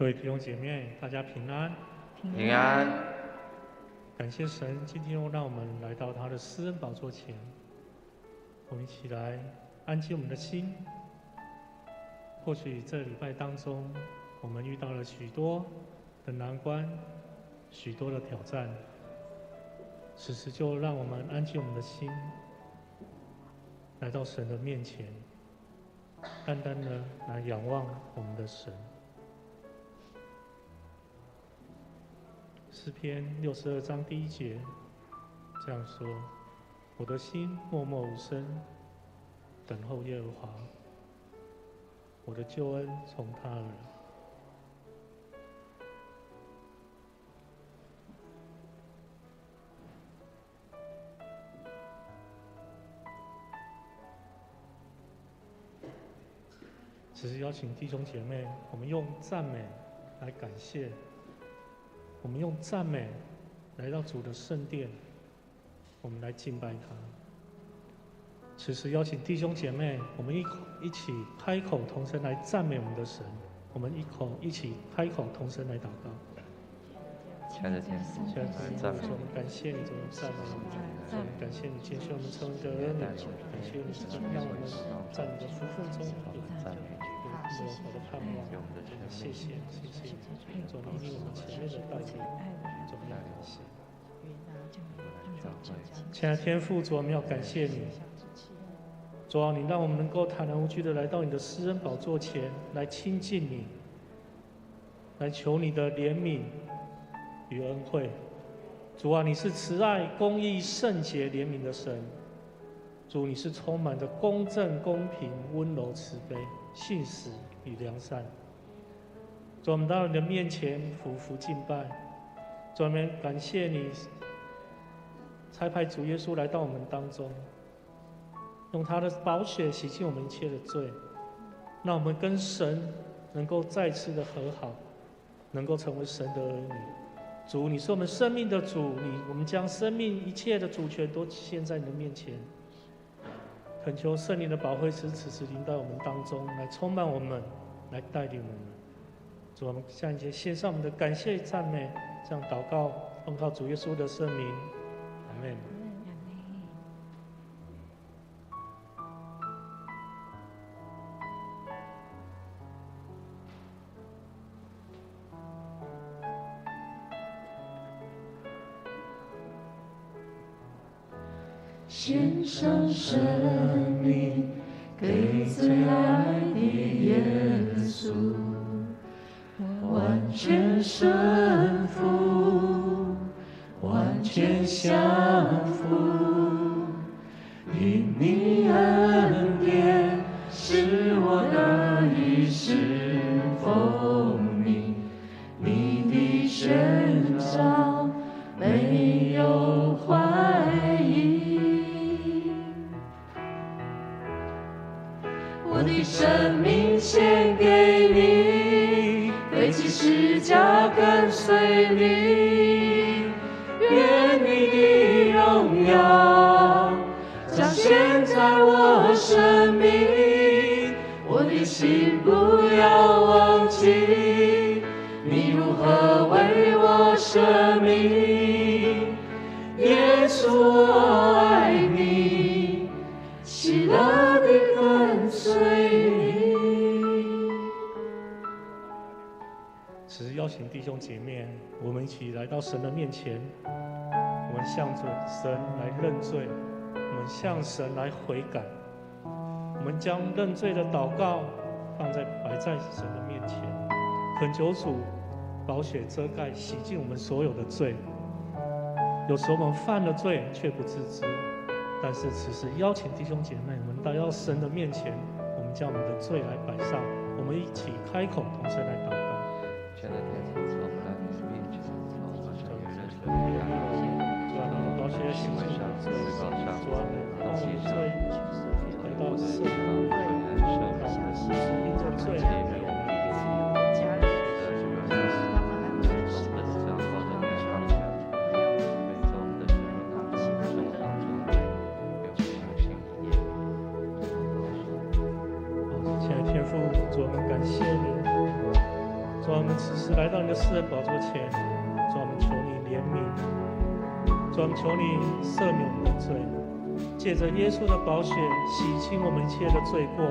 各位弟兄姐妹，大家平安。平安。感谢神，今天又让我们来到他的施恩宝座前，我们一起来安静我们的心。或许这礼拜当中，我们遇到了许多的难关，许多的挑战，此时就让我们安静我们的心，来到神的面前，单单的来仰望我们的神。诗篇62章第1节这样说：我的心默默无声，等候耶和华，我的救恩从他而来。只是邀请弟兄姐妹，我们用赞美来感谢，我们用赞美来到主的圣殿，我们来敬拜他。此时邀请弟兄姐妹，我们一起开口同声来赞美我们的神，我们一起开口同声来祷告。亲爱的天父，亲爱的天父，我们感谢你，主，赞美我们，我们感谢你拣选我们成为你的儿女，感谢你让我们在你的福分中有好的盼望。谢谢，谢谢你，主，因为我们前面的带领，主，要感谢。亲爱的天父，主，我们要感谢你。主啊，你让我们能够坦然无惧的来到你的施恩宝座前，来亲近你，来求你的怜悯与恩惠。主啊，你是慈爱、公义、圣洁、怜悯的神。主，你是充满着公正、公平、温柔、慈悲、信实与良善。主，我们到你的面前俯伏敬拜。主，我们感谢你差派主耶稣来到我们当中，用他的宝血洗净我们一切的罪，让我们跟神能够再次的和好，能够成为神的儿女。主，你是我们生命的主，我们将生命一切的主权都献在你的面前，恳求圣灵的保惠师此时临到我们当中，来充满我们，来带领我们。主，我们向你献上我们的感谢与赞美，这样祷告，奉靠主耶稣的圣名，阿们。献上生命给最爱的耶稣，完全顺服，完全降服，因你恩典使我得以侍奉你，你的宣召没有怀疑。我的生命献给你，背起十字架跟随你，愿你的荣耀彰显在我生命。我的心不要忘记，你如何为我舍命。耶稣，我爱你，喜乐地跟随你。此时邀请弟兄姐妹，我们一起来到神的面前，我们向着神来认罪，我们向神来悔改，我们将认罪的祷告摆在神的面前，恳求主宝血遮盖洗净我们所有的罪。有时候我们犯了罪却不自知，但是此时邀请弟兄姐妹，我们来到神的面前，我们将我们的罪来摆上，我们一起开口同声来祷告。亲爱的天父，我们来你的面前，我们向你认罪，主啊，你的宝血洗净我们的罪，主啊，让我们的罪回到圣灵，因着罪没有力量。主，我们感谢你，主，主啊，我们此时来到你的施恩宝座前，主啊，我们求你怜悯，主啊，我们求你赦免我们的罪，借着耶稣的宝血洗清我们一切的罪过。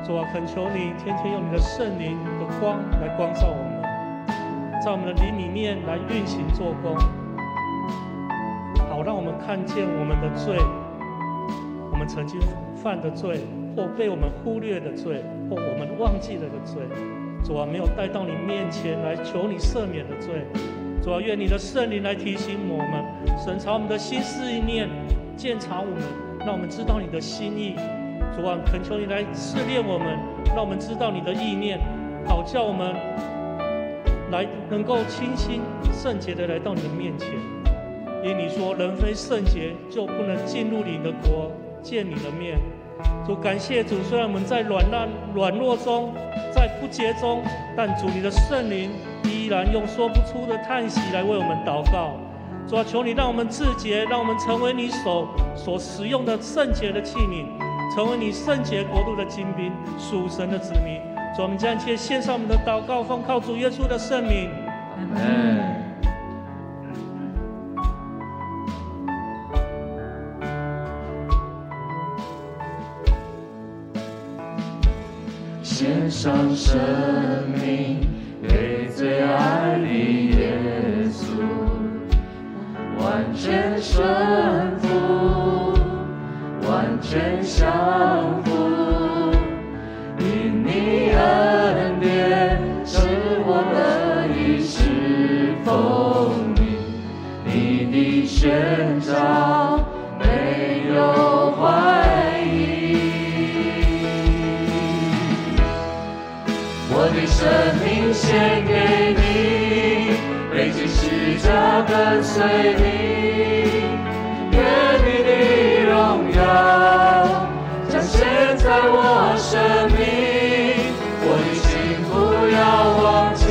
主啊，恳求你天天用你的圣灵的光来光照我们，在我们的灵里面来运行做工，好让我们看见我们的罪，我们曾经犯的罪，或被我们忽略的罪，或我们忘记了的罪。主啊，没有带到你面前来求你赦免的罪。主啊，愿你的圣灵来提醒我们，审查我们的心思意念，鉴察我们，让我们知道你的心意。主啊，恳求你来试炼我们，让我们知道你的意念，好叫我们来能够清心圣洁的来到你的面前。因你说人非圣洁就不能进入你的国，见你的面。主，感谢主，虽然我们在软弱中，在不洁中，但主你的圣灵依然用说不出的叹息来为我们祷告。主啊，求你让我们自洁，让我们成为你手所使用的圣洁的器皿，成为你圣洁国度的精兵，属神的子民。主，我们将一切献上我们的祷告，奉靠主耶稣的圣名。阿门。献上生命给最爱的耶稣，完全顺服，完全降服。因你恩典使我得以侍奉你，你的宣召没有怀疑。我的生命献给你，背起十架跟随你，愿你的荣耀彰显在我生命。我的心不要忘记，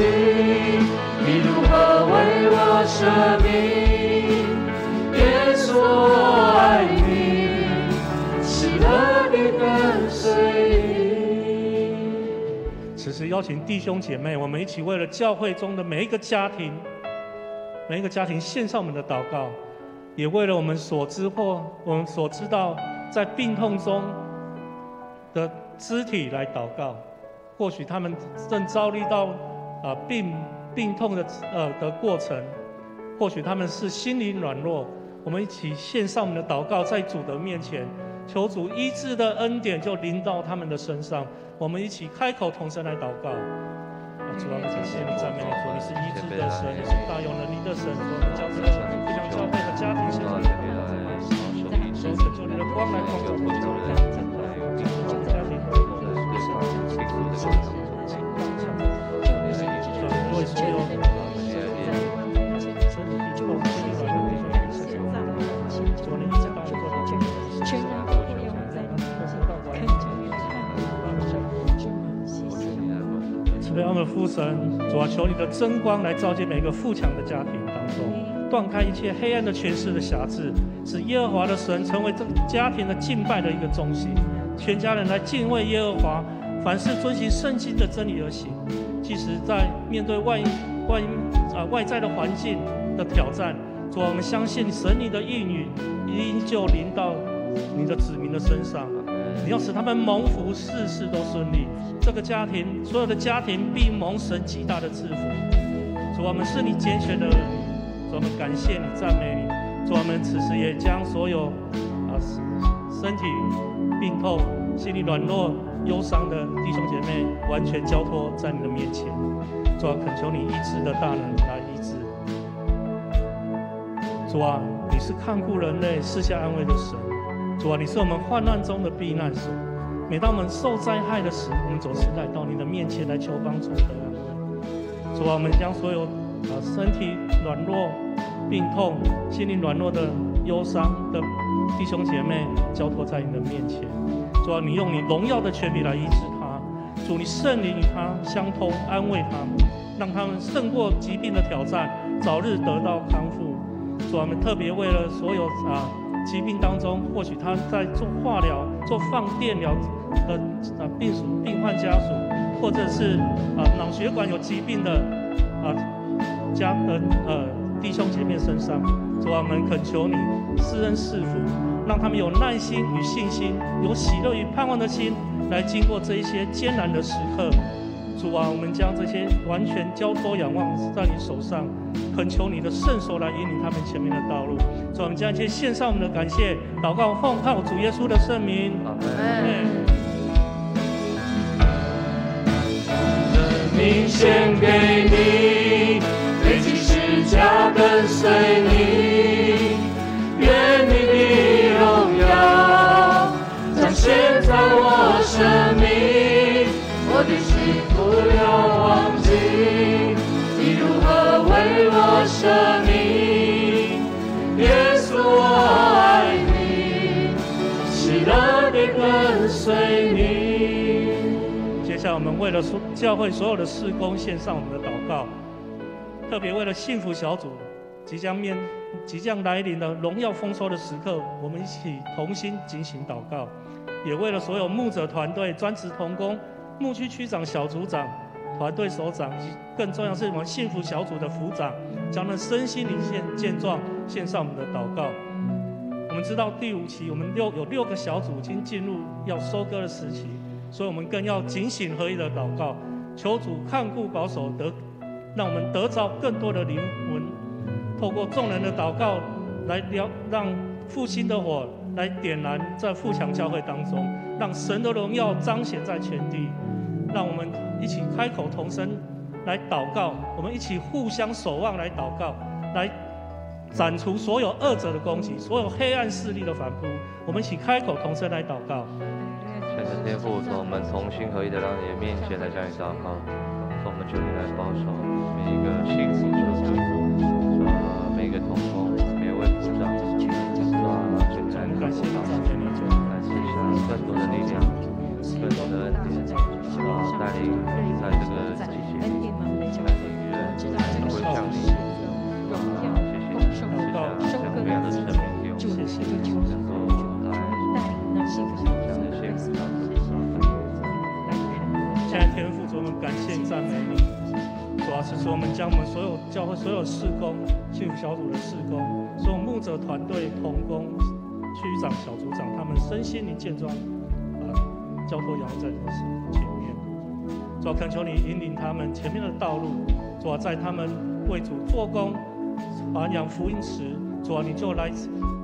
你如何为我舍命。耶稣，我爱你，喜乐地跟随你。此时邀请弟兄姐妹，我们一起为了教会中的每一个家庭献上我们的祷告，也为了我们所知或我们所知道在病痛中的肢体来祷告。或许他们正遭遇到病痛的过程，或许他们是心灵软弱，我们一起献上我们的祷告，在主的面前，求主医治的恩典就临到他们的身上。我们一起开口同声来祷告。主啊，我们感谢你，赞美你，主，你是医治的神，你是大有能力的神。主，我们将这个不将教会的家庭献上，求主你的光来光照我们教会，家庭为所有身体病痛、心理软弱的弟兄姐妹，主，你一直帮助我们，全然都会用在你的身上，看见你的慈悲我们父神，主啊，求你的真光来照见每个富强的家庭当中，断开一切黑暗的权势的辖制，使耶和华的神成为这个家庭的敬拜的一个中心，全家人来敬畏耶和华，凡事遵行圣经的真理而行。即使在面对外在的环境的挑战，主啊，我们相信神你的应允依旧临到你的子民的身上，你要使他们蒙福，事事都顺利。这个家庭，所有的家庭必蒙神极大的赐福。主啊，我们是你拣选的儿女，主啊，我们感谢你，赞美你。主啊，我们此时也将所有身体病痛、心理软弱、忧伤的弟兄姐妹完全交托在你的面前。主啊，恳求你医治的大能来医治。主啊，你是看顾人类、赐下安慰的神。主啊，你是我们患难中的避难所。每当我们受灾害的时候，我们总是来到你的面前来求帮助和安慰。主啊，我们将所有身体软弱、病痛、心灵软弱的忧伤的弟兄姐妹交托在你的面前。主啊，你用你荣耀的权柄来医治他。主，你圣灵与他相通，安慰他们，让他们胜过疾病的挑战，早日得到康复。主啊，我们特别为了所有疾病当中，或许他在做化疗、做放电疗的病患家属，或者是脑血管有疾病的弟兄姐妹身上，主啊，我们恳求你施恩赐福，让他们有耐心与信心，有喜乐与盼望的心，来经过这一些艰难的时刻。主啊，我们将这些完全交托仰望在你手上，恳求你的圣手来引领他们前面的道路。主啊，我们将一切献上我们的感谢，祷告奉靠主耶稣的圣名。阿门。生命献给你，背起十架跟随你，愿你的荣耀彰显在我生命，我的心不要忘记你如何为我舍命，耶稣我爱你，喜乐地跟随你。接下来我们为了教会所有的事工献上我们的祷告，特别为了幸福小组即将来临的荣耀丰收的时刻，我们一起同心进行祷告，也为了所有牧者团队、专职同工、牧区区长、小组长、团队首长，更重要是我们幸福小组的辅长，将那身心灵健壮献上我们的祷告。我们知道第5期我们有6个小组已经进入要收割的时期，所以我们更要警醒合一的祷告，求主看顾保守，让我们得着更多的灵魂，透过众人的祷告来让复兴的火来点燃在富强教会当中，让神的荣耀彰显在全地。让我们一起开口同声来祷告，我们一起互相守望来祷告，来斩除所有恶者的攻击，所有黑暗势力的反扑。我们一起开口同声来祷告。亲爱的天父，从我们同心合一的让你的面前来向你祷告，从我们求你来保守每一个幸福小组，每一个同工，每一位部长，求你来感谢你，赞美你，主，来赐下更多的力量，更多的恩典，带领在这个季节，带领人会向你。谢谢，赐下这样的生命给我们，谢谢，能够来幸福这样的幸福。现在天父，主，我们感谢赞美你。主要是说，我们将我们所有教会所有事工、幸福小组的事工，所有牧者团队、同工、区长、小组长，他们身心灵健壮，交托仰望在你的前面。主要恳求你引领他们前面的道路。主要在他们为主做工、传扬福音时，主要你就来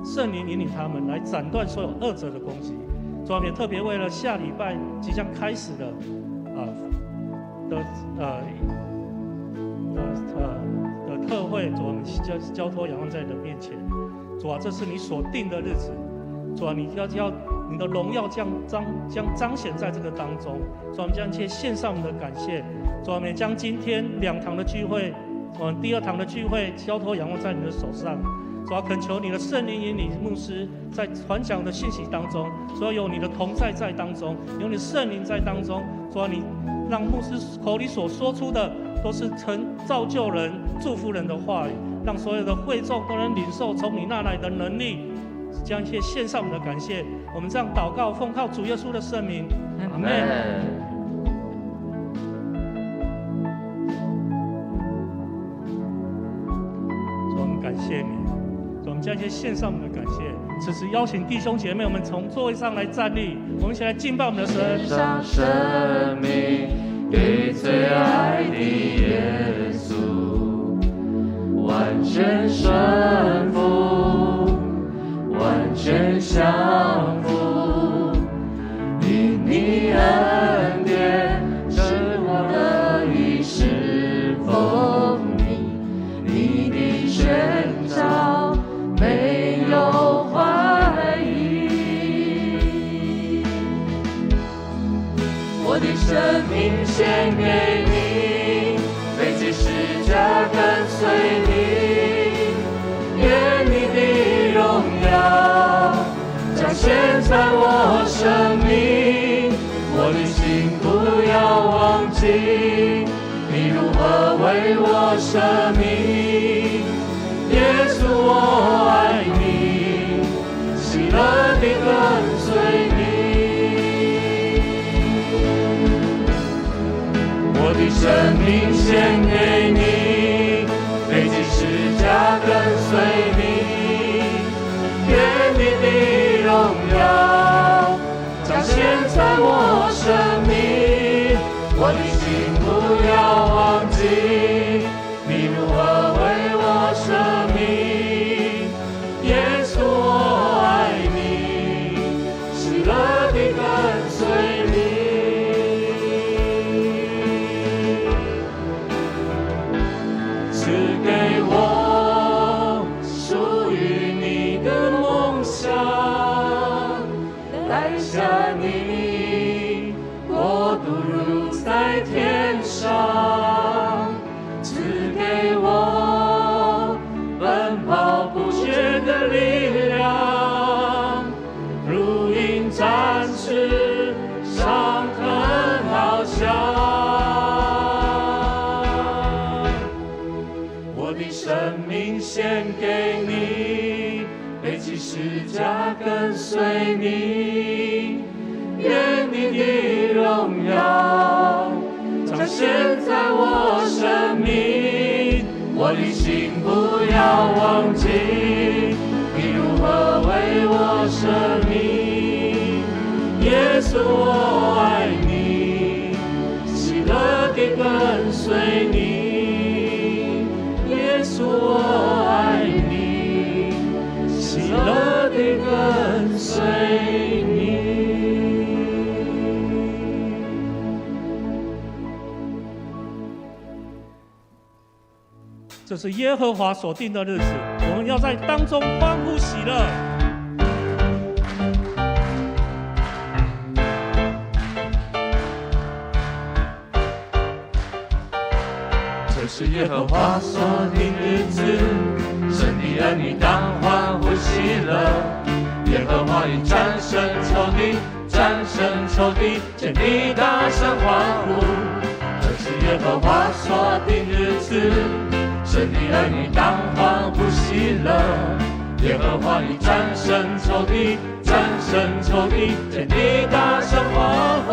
圣灵引领他们，来斩断所有恶者的攻击。主要也特别为了下礼拜即将开始的特会，主，我们交托仰望在你的面前。主啊，这是你所定的日子。主啊，你要你的荣耀将彰显在这个当中。主啊，我们将一切献上我们的感谢。主啊，我们也将今天2堂的聚会，我们第2堂的聚会交托仰望在你的手上。主啊，恳求你的圣灵引领牧师在传讲的信息当中，主啊，有你的同在在当中，有你圣灵在当中。主啊，你让牧师口里所说出的都是造就人、祝福人的话语，让所有的会众都能领受从你那来的能力。将一切献上我们的感谢，我们这样祷告，奉靠主耶稣的圣名，阿门。主，我们感谢你。主，我们将一切献上我们的感谢。此时邀请弟兄姐妹，我们从座位上来站立，我们一起来敬拜我们的神。献上生命给最爱的耶稣，完全顺服，完全降服，因你恩典使我得以侍奉你的宣召没有怀疑，我的生命献给你，背起十架跟随你，愿你的荣耀彰显在我生命，我的心不要忘记你如何为我舍命，耶稣我爱你，喜乐地跟随你。的生命献给你，背起十架跟随你，愿你的荣耀彰显在我生命，我的心不要忘记你如何为我舍命，耶稣我爱你，喜乐地跟随你。赐给我属于你的梦想，带下你国度如在天上，赐给我奔跑不竭的力量，如鹰展翅，上腾翱翔。我的生命献给你，背起十架跟随你，愿你的荣耀彰显在我生命，我的心不要忘记你如何为我舍命，耶稣我爱你，喜乐地跟随你，耶稣我爱你，喜乐地跟随你。这是耶和华所定的日子，我们要在当中欢呼喜乐。这是耶和华所定日子，神的儿女当欢呼喜乐。耶和华已战胜仇敌，战胜仇敌，见你大声欢呼。这是耶和华所定日子，神的儿女当欢呼喜乐。耶和华已战胜仇敌，战胜仇敌，见你大声欢呼。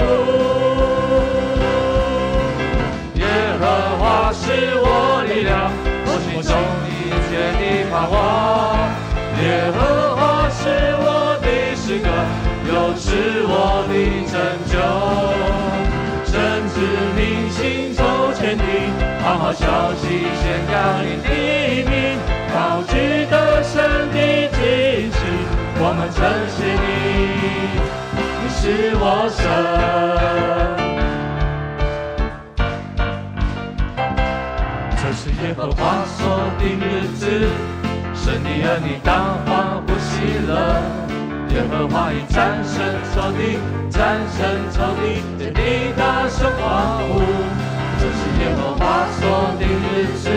耶和华是我力量，我心中一切的盼望。耶和华是我的诗歌，又是我的拯救。神子民行走前的好好消息宣告你的名，高举得胜的旌旗，我们称谢你，你是我神。这是耶和华所定日子，神的儿女当欢呼喜乐。耶和华已战胜仇敌，战胜仇敌，见你大声欢呼。这是耶和华所定日子，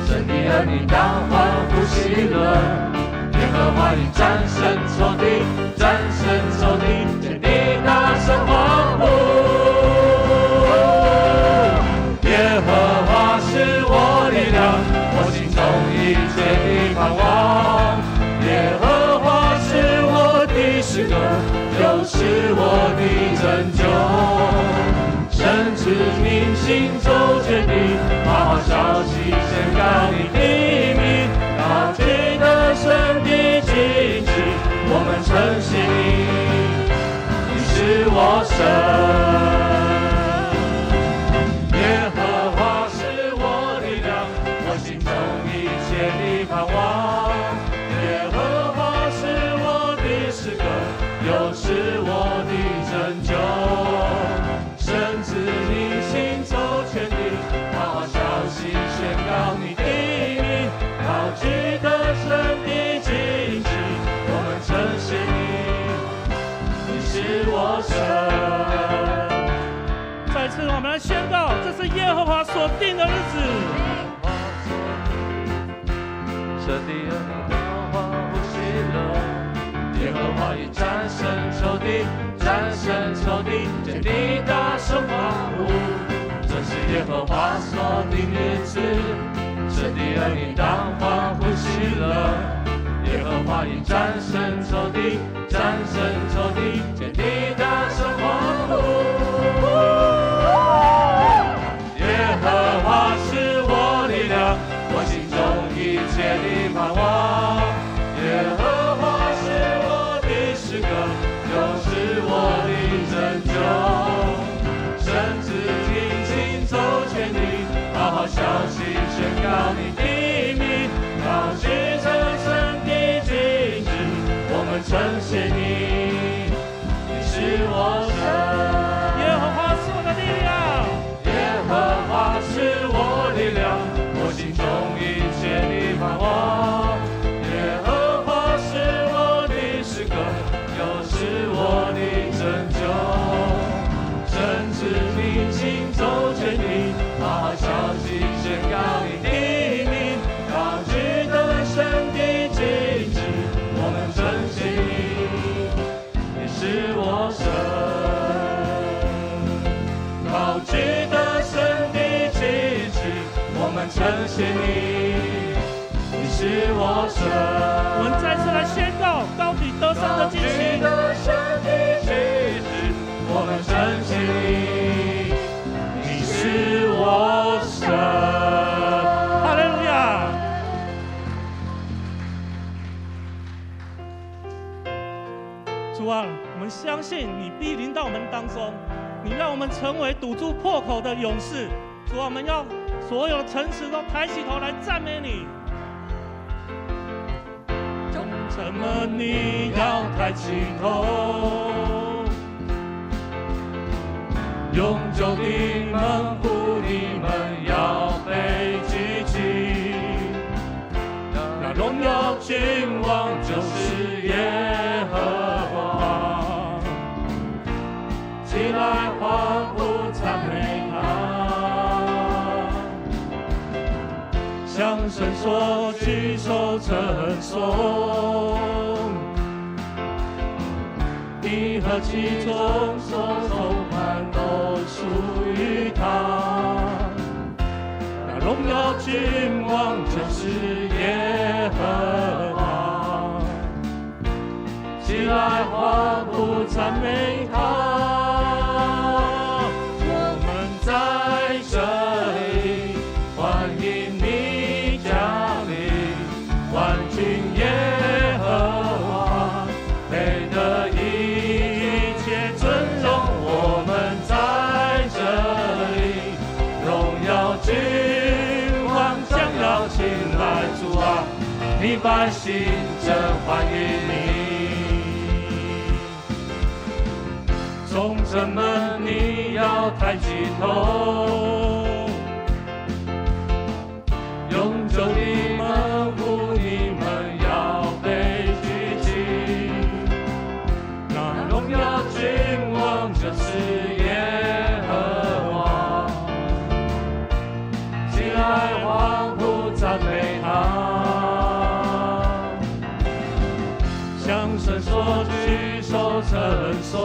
神的儿女当欢呼喜乐。耶和华已战胜仇敌，战胜仇敌，见你大声欢呼。耶和华是我力量，我心中一切的盼望。耶和华是我的诗歌，又是我的拯救。神子民行走前的好消息宣告你的名，高举得胜的旌旗，我们称谢你，你是我神。耶和华是我力量，我心中一切的盼望。耶和华是我的诗歌，又是我的拯救。神子民行走前的好消息宣告你的名，高举得胜的旌旗，我们称谢你，你是我神。再次我们来宣告，这是耶和华所定的日子。神的儿女当欢呼喜乐。耶和华已战胜仇敌，战胜仇敌，见你大声欢呼。这是耶和华所定日子，神的儿女当欢呼喜乐。耶和华已战胜仇敌，战胜仇敌，见你大声欢呼。宣告你的名，高举成圣的旗帜，我们称谢你，你是我神。耶和华是我的力量，耶和华是我力量，我心中一切的盼望。耶和华是我的诗歌，又是我的拯救。神之名行走全地，大号小气宣告你的名，高举得胜的旗帜，我们称谢你，你是我神。高举得胜的旗帜，我们称谢你，你是我神。我们再次来宣告高举得胜的旌旗。高举得胜的旗帜，我们称谢你，你是我神。哈利路亚！主啊，我们相信你必临到我们当中，你让我们成为堵住破口的勇士。主啊，我们要所有的城池都抬起头来赞美你。忠臣们，你要抬起头，永久的门户，你们要被举起。那荣耀君王就是耶和华，起来欢呼赞美他，向神说举手称颂，地和其中所充满都属于他。那荣耀君王就是耶和华，起来欢呼赞美他。我们在这里欢迎你降临，万军耶和华配得一切尊荣。我们在这里荣耀君王将要进来，主啊，你百姓真欢迎你。忠臣们，你要抬起头，永久的门户，你们要被举起。那荣耀君王就是耶和华，起来欢呼赞美他，向神说举手称颂，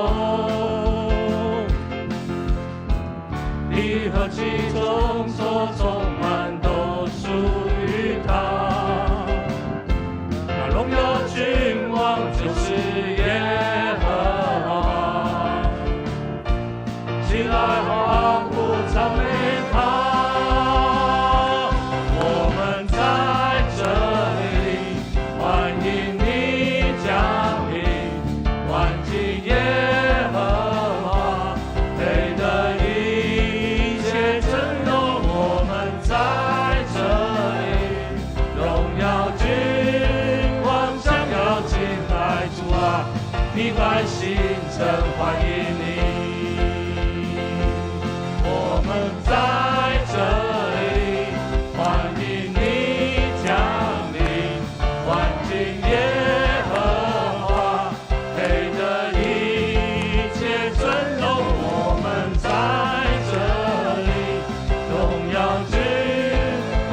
地和其中所充满都属于他。那荣耀君王就是耶和华，起来欢呼赞美他。我们在这里欢迎你降临，万军耶和华配得一切尊荣。我们在这里荣耀君王将要进来，主啊，你百姓真欢迎你。我们在这里欢迎你降临，万军耶和华配得一切尊荣。我们在这里荣耀君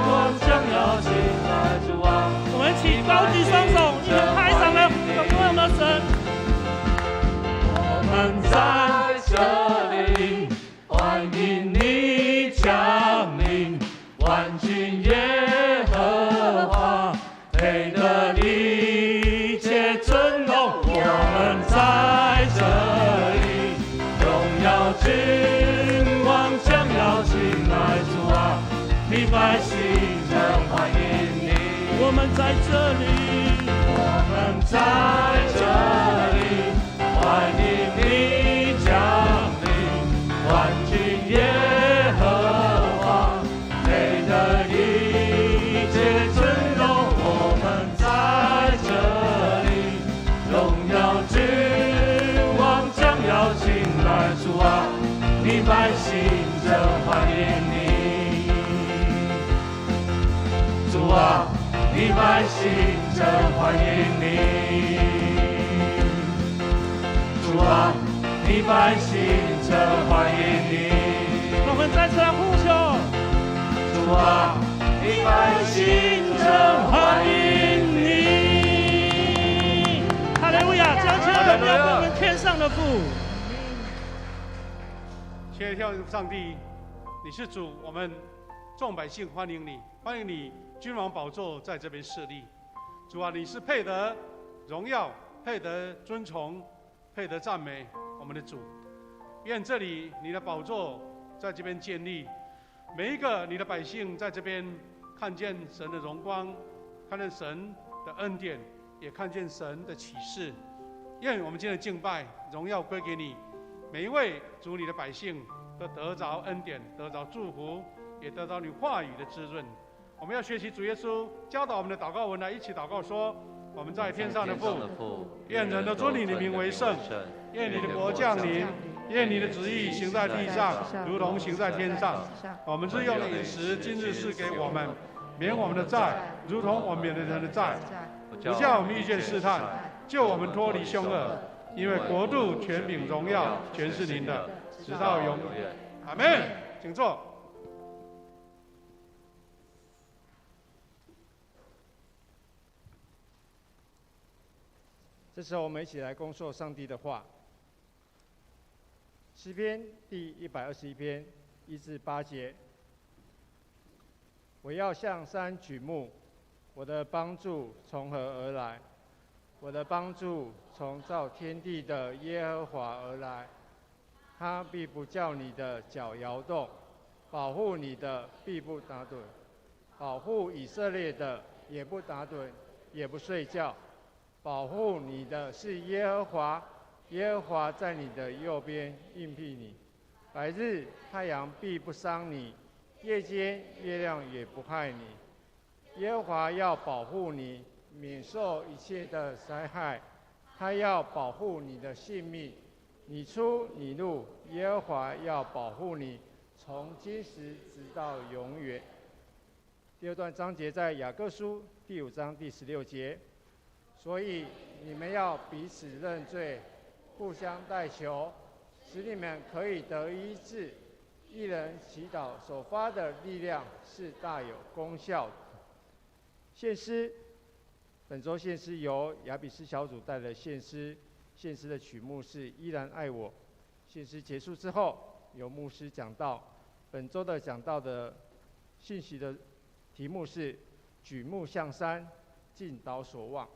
王将要进来，主啊，我们一起高举双手，一同拍掌来荣耀我们的神。我们在这里欢迎你降临，万军耶和华配得一切尊荣。我们在这里荣耀君王将要进来，主啊，你百姓真欢迎你。我们在这里，我们在这里欢迎你降临，万军耶和华配得一你百姓真欢迎你。主啊，你百姓真欢迎你。让我们再次来呼求。主啊，你百姓真欢迎你。哈利路亚！将全荣耀归我们天上的父。亲爱的天父上帝，你是主，我们众百姓欢迎你，欢迎你君王宝座在这边设立。主啊，你是配得荣耀、配得尊崇、配得赞美我们的主。愿这里你的宝座在这边建立，每一个你的百姓在这边看见神的荣光，看见神的恩典，也看见神的启示。愿我们今天的敬拜荣耀归给你，每一位主你的百姓都得着恩典，得着祝福，也得到你话语的滋润。我们要学习主耶稣教导我们的祷告文，来一起祷告说：我们在天上的父，愿人都尊你的名为圣，愿你的国降临，愿你的旨意行在地上，如同行在天上。我们日用的饮食，今日赐给我们，免我们的债，如同我们免了人的债，不叫我们遇见试探，救我们脱离凶恶。因为国度、权柄、荣耀，全是您的，直到永远。阿们。请坐。这时候，我们一起来恭受上帝的话。诗篇第121篇1至8节：我要向山举目，我的帮助从何而来？我的帮助从造天地的耶和华而来。他必不叫你的脚摇动，保护你的必不打盹，保护以色列的也不打盹，也不睡觉。保护你的是耶和华，耶和华在你的右边应庇你。白日太阳必不伤你，夜间月亮也不害你。耶和华要保护你，免受一切的灾害。他要保护你的性命，你出你入，耶和华要保护你，从今时直到永远。第二段章节在雅各书第5章第16节。所以你们要彼此认罪，互相代求，使你们可以得医治。一人祈祷所发的力量是大有功效的。献诗，本周献诗由雅比斯小组带来献诗，献诗的曲目是《依然爱我》。献诗结束之后，由牧师讲道。本周的讲道的信息的题目是“举目向山，尽导所望”。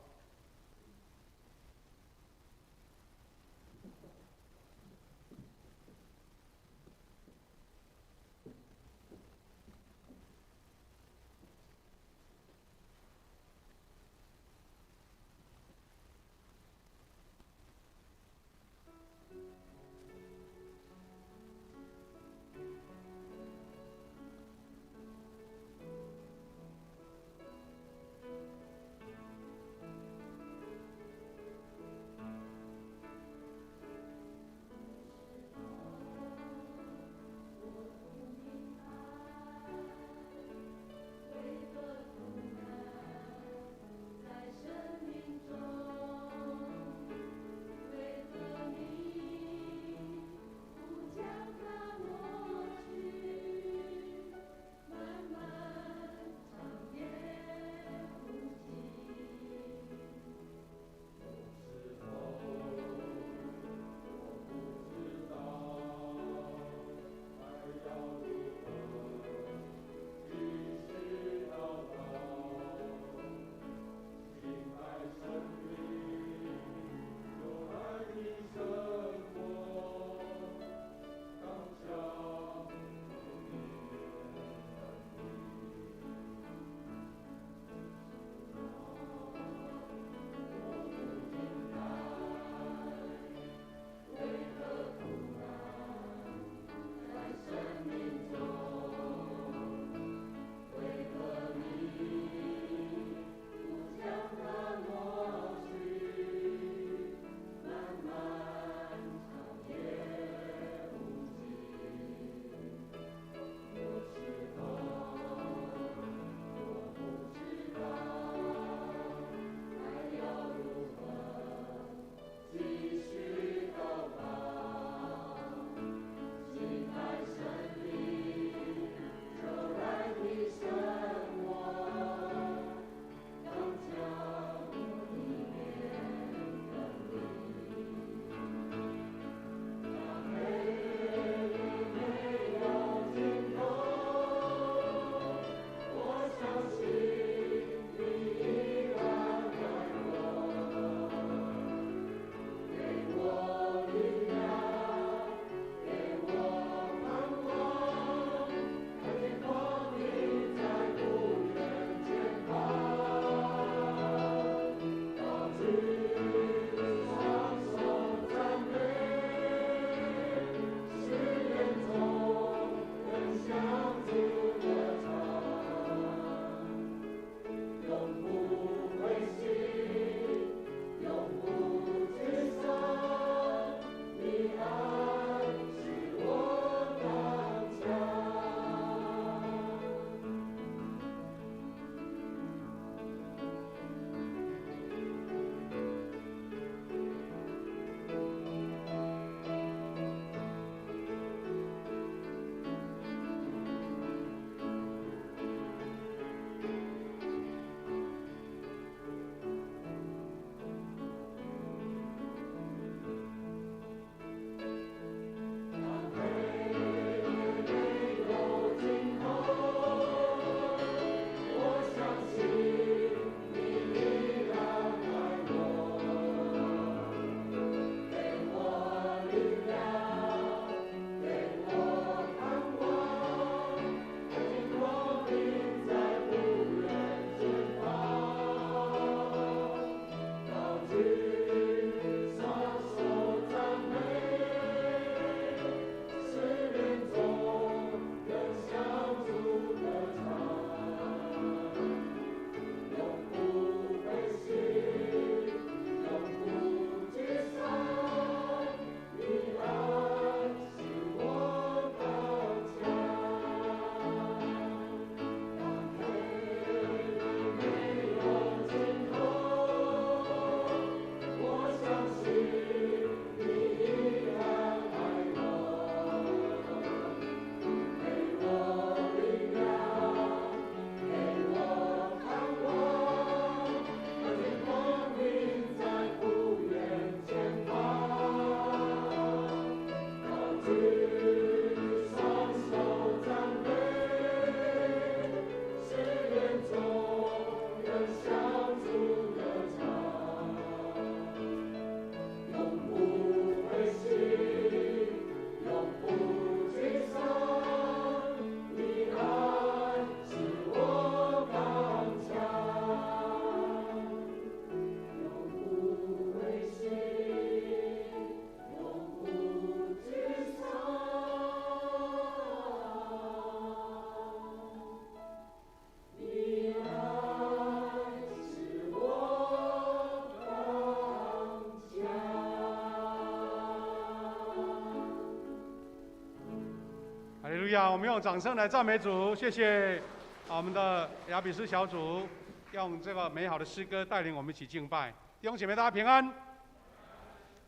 路亚！我们用掌声来赞美主，谢谢我们的雅比斯小组用这个美好的诗歌带领我们一起敬拜。弟兄姐妹，大家平安。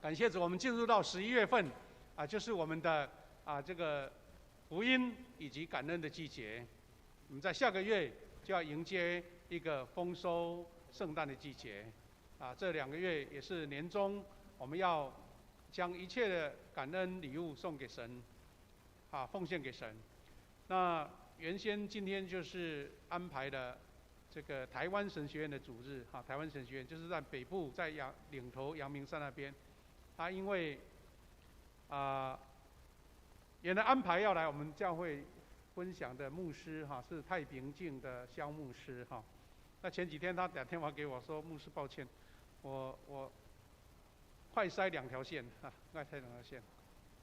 感谢主，我们进入到11月份，就是我们的这个福音以及感恩的季节。我们在下个月就要迎接一个丰收圣诞的季节，这2个月也是年终，我们要将一切的感恩礼物送给神，奉献给神。那原先今天就是安排了这个台湾神学院的主日，台湾神学院就是在北部，在岭头阳明山那边。因为原来安排要来我们教会分享的牧师是太平径的萧牧师那前几天他打电话给我说，牧师抱歉，我快筛2条线快筛2条线，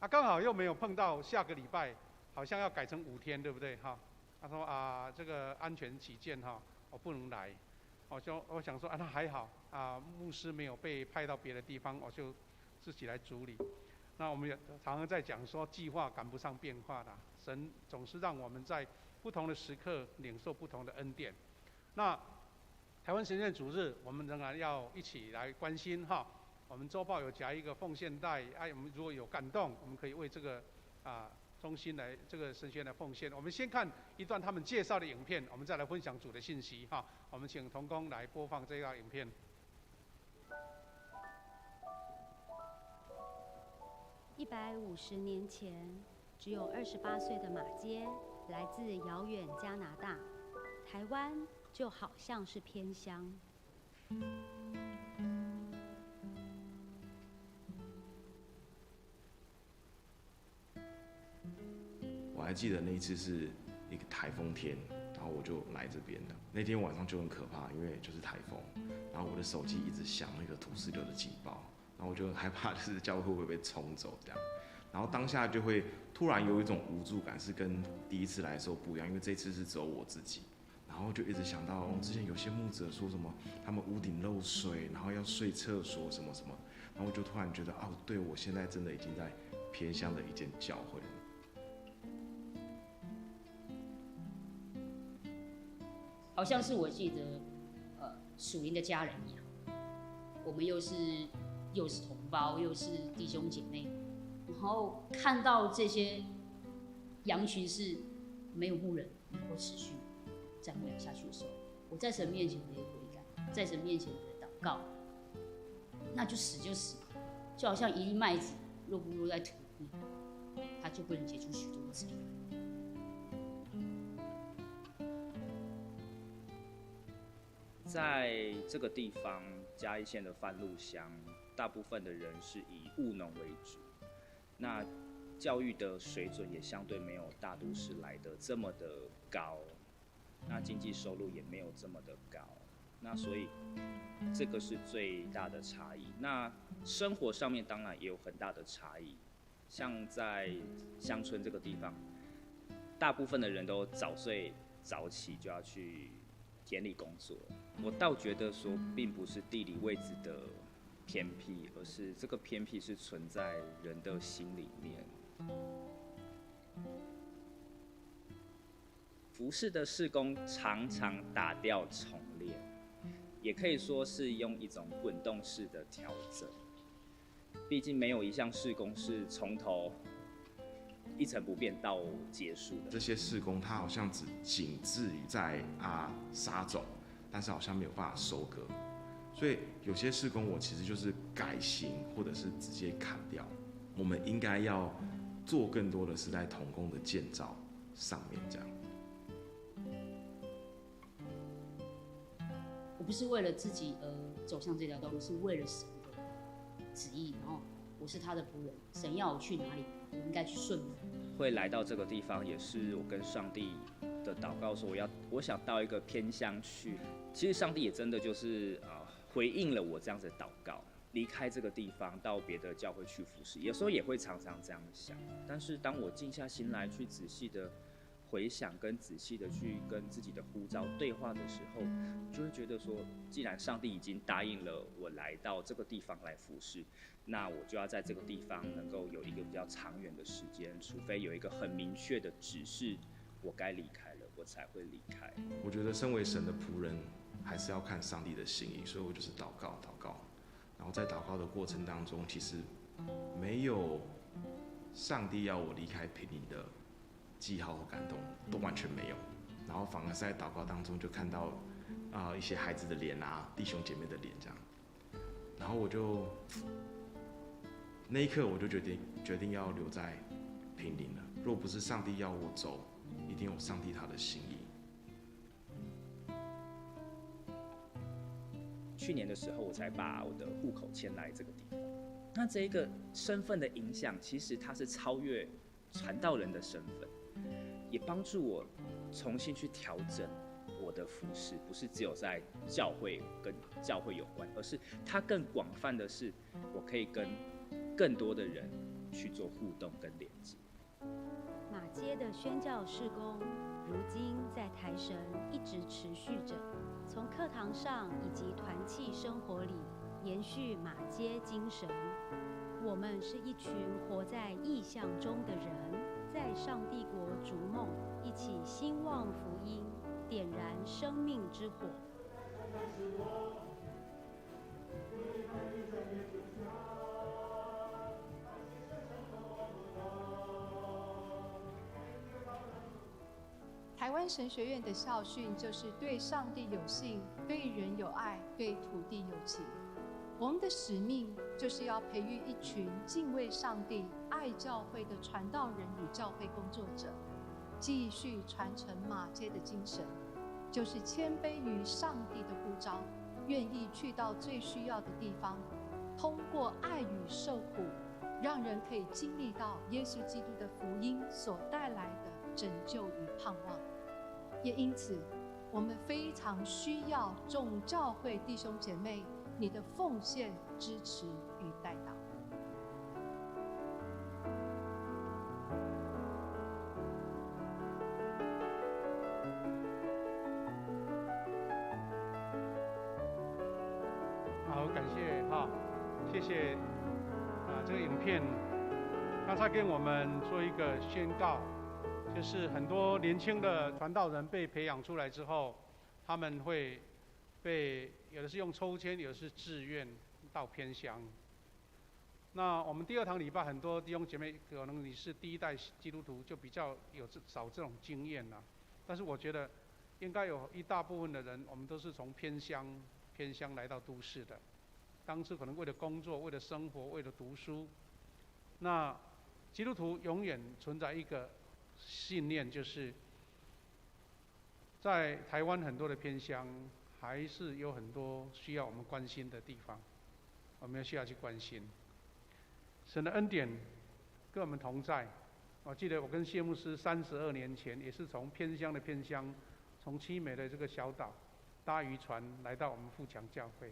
刚好又没有碰到下个礼拜，好像要改成5天，对不对他说这个安全起见我不能来，我想说那还好牧师没有被派到别的地方，我就自己来处理。那我们也常常在讲说，计划赶不上变化的，神总是让我们在不同的时刻领受不同的恩典。那台湾神学院主日，我们仍然要一起来关心我们周报有夹一个奉献袋，我们如果有感动，我们可以为这个中心来这个神学院来奉献。我们先看一段他们介绍的影片，我们再来分享主的信息我们请同工来播放这个影片。150年前，只有28岁的马街来自遥远加拿大，台湾就好像是偏乡。我还记得那一次是一个台风天，然后我就来这边的。那天晚上就很可怕，因为就是台风，然后我的手机一直响那个土石流的警报。然后我就很害怕，就是教会会不会被冲走这样，然后当下就会突然有一种无助感，是跟第一次来的时候不一样，因为这次是只有我自己，然后就一直想到之前有些牧者说什么他们屋顶漏水，然后要睡厕所什么什么，然后我就突然觉得对，我现在真的已经在偏乡的一间教会了。好像是我记得属灵的家人一样，我们又是同胞，又是弟兄姐妹，然后看到这些羊群是没有牧人能够持续这样养下去的时候，我在神面前的悔改，在神面前的祷告，那就死就死，就好像一粒麦子若不落在土里，它就不能结出许多的子粒。在这个地方，嘉义县的番路乡，大部分的人是以务农为主，那教育的水准也相对没有大都市来的这么的高，那经济收入也没有这么的高，那所以这个是最大的差异。那生活上面当然也有很大的差异，像在乡村这个地方，大部分的人都早睡早起就要去田里工作。我倒觉得说，并不是地理位置的偏僻，而是这个偏僻是存在人的心里面。服事的事工常常打掉重练，也可以说是用一种滚动式的调整。毕竟没有一项事工是从头一成不变到结束的。这些事工它好像只仅置于在撒种，但是好像没有办法收割，所以有些事工我其实就是改型或者是直接砍掉。我们应该要做更多的是在同工的建造上面这样。我不是为了自己而走上这条道路，是为了神的旨意，然后我是他的仆人，神要我去哪里，我应该去顺服。会来到这个地方，也是我跟上帝的祷告说，我想到一个偏乡去。其实上帝也真的就是回应了我这样子的祷告，离开这个地方到别的教会去服侍。有时候也会常常这样想，但是当我静下心来去仔细的回想跟仔细的去跟自己的呼召对话的时候，就会觉得说，既然上帝已经答应了我来到这个地方来服侍，那我就要在这个地方能够有一个比较长远的时间，除非有一个很明确的指示，我该离开了，我才会离开。我觉得身为神的仆人，还是要看上帝的心意，所以我就是祷告，然后在祷告的过程当中，其实没有上帝要我离开平林的记号和感动，都完全没有。然后反而是在祷告当中就看到一些孩子的脸啊，弟兄姐妹的脸这样。然后我就那一刻我就决定要留在平林了。若不是上帝要我走，一定有上帝他的心意。去年的时候，我才把我的户口迁来这个地方。那这一个身份的影响，其实它是超越传道人的身份，也帮助我重新去调整我的服事，不是只有在教会跟教会有关，而是它更广泛的是，我可以跟更多的人去做互动跟连接。马街的宣教事工，如今在台神一直持续着，从课堂上以及团契生活里延续马街精神。我们是一群活在异象中的人，在上帝国逐梦，一起兴旺福音，点燃生命之火。台湾神学院的校训就是对上帝有信，对人有爱，对土地有情。我们的使命就是要培育一群敬畏上帝、爱教会的传道人与教会工作者，继续传承马街的精神，就是谦卑于上帝的呼召，愿意去到最需要的地方，通过爱与受苦，让人可以经历到耶稣基督的福音所带来的拯救与盼望。也因此，我们非常需要众教会弟兄姐妹你的奉献、支持与代祷。好，感谢哈，谢谢这个影片刚才跟我们做一个宣告。就是很多年轻的传道人被培养出来之后，他们会被有的是用抽签，有的是自愿到偏乡。那我们第二堂礼拜，很多弟兄姐妹可能你是第一代基督徒，就比较有少这种经验啦。但是我觉得应该有一大部分的人，我们都是从偏乡来到都市的。当初可能为了工作、为了生活、为了读书。那基督徒永远存在一个信念，就是在台湾很多的偏乡，还是有很多需要我们关心的地方，我们需要去关心。神的恩典跟我们同在。我记得我跟谢牧师32年前，也是从偏乡的偏乡，从七美的这个小岛搭渔船来到我们富强教会。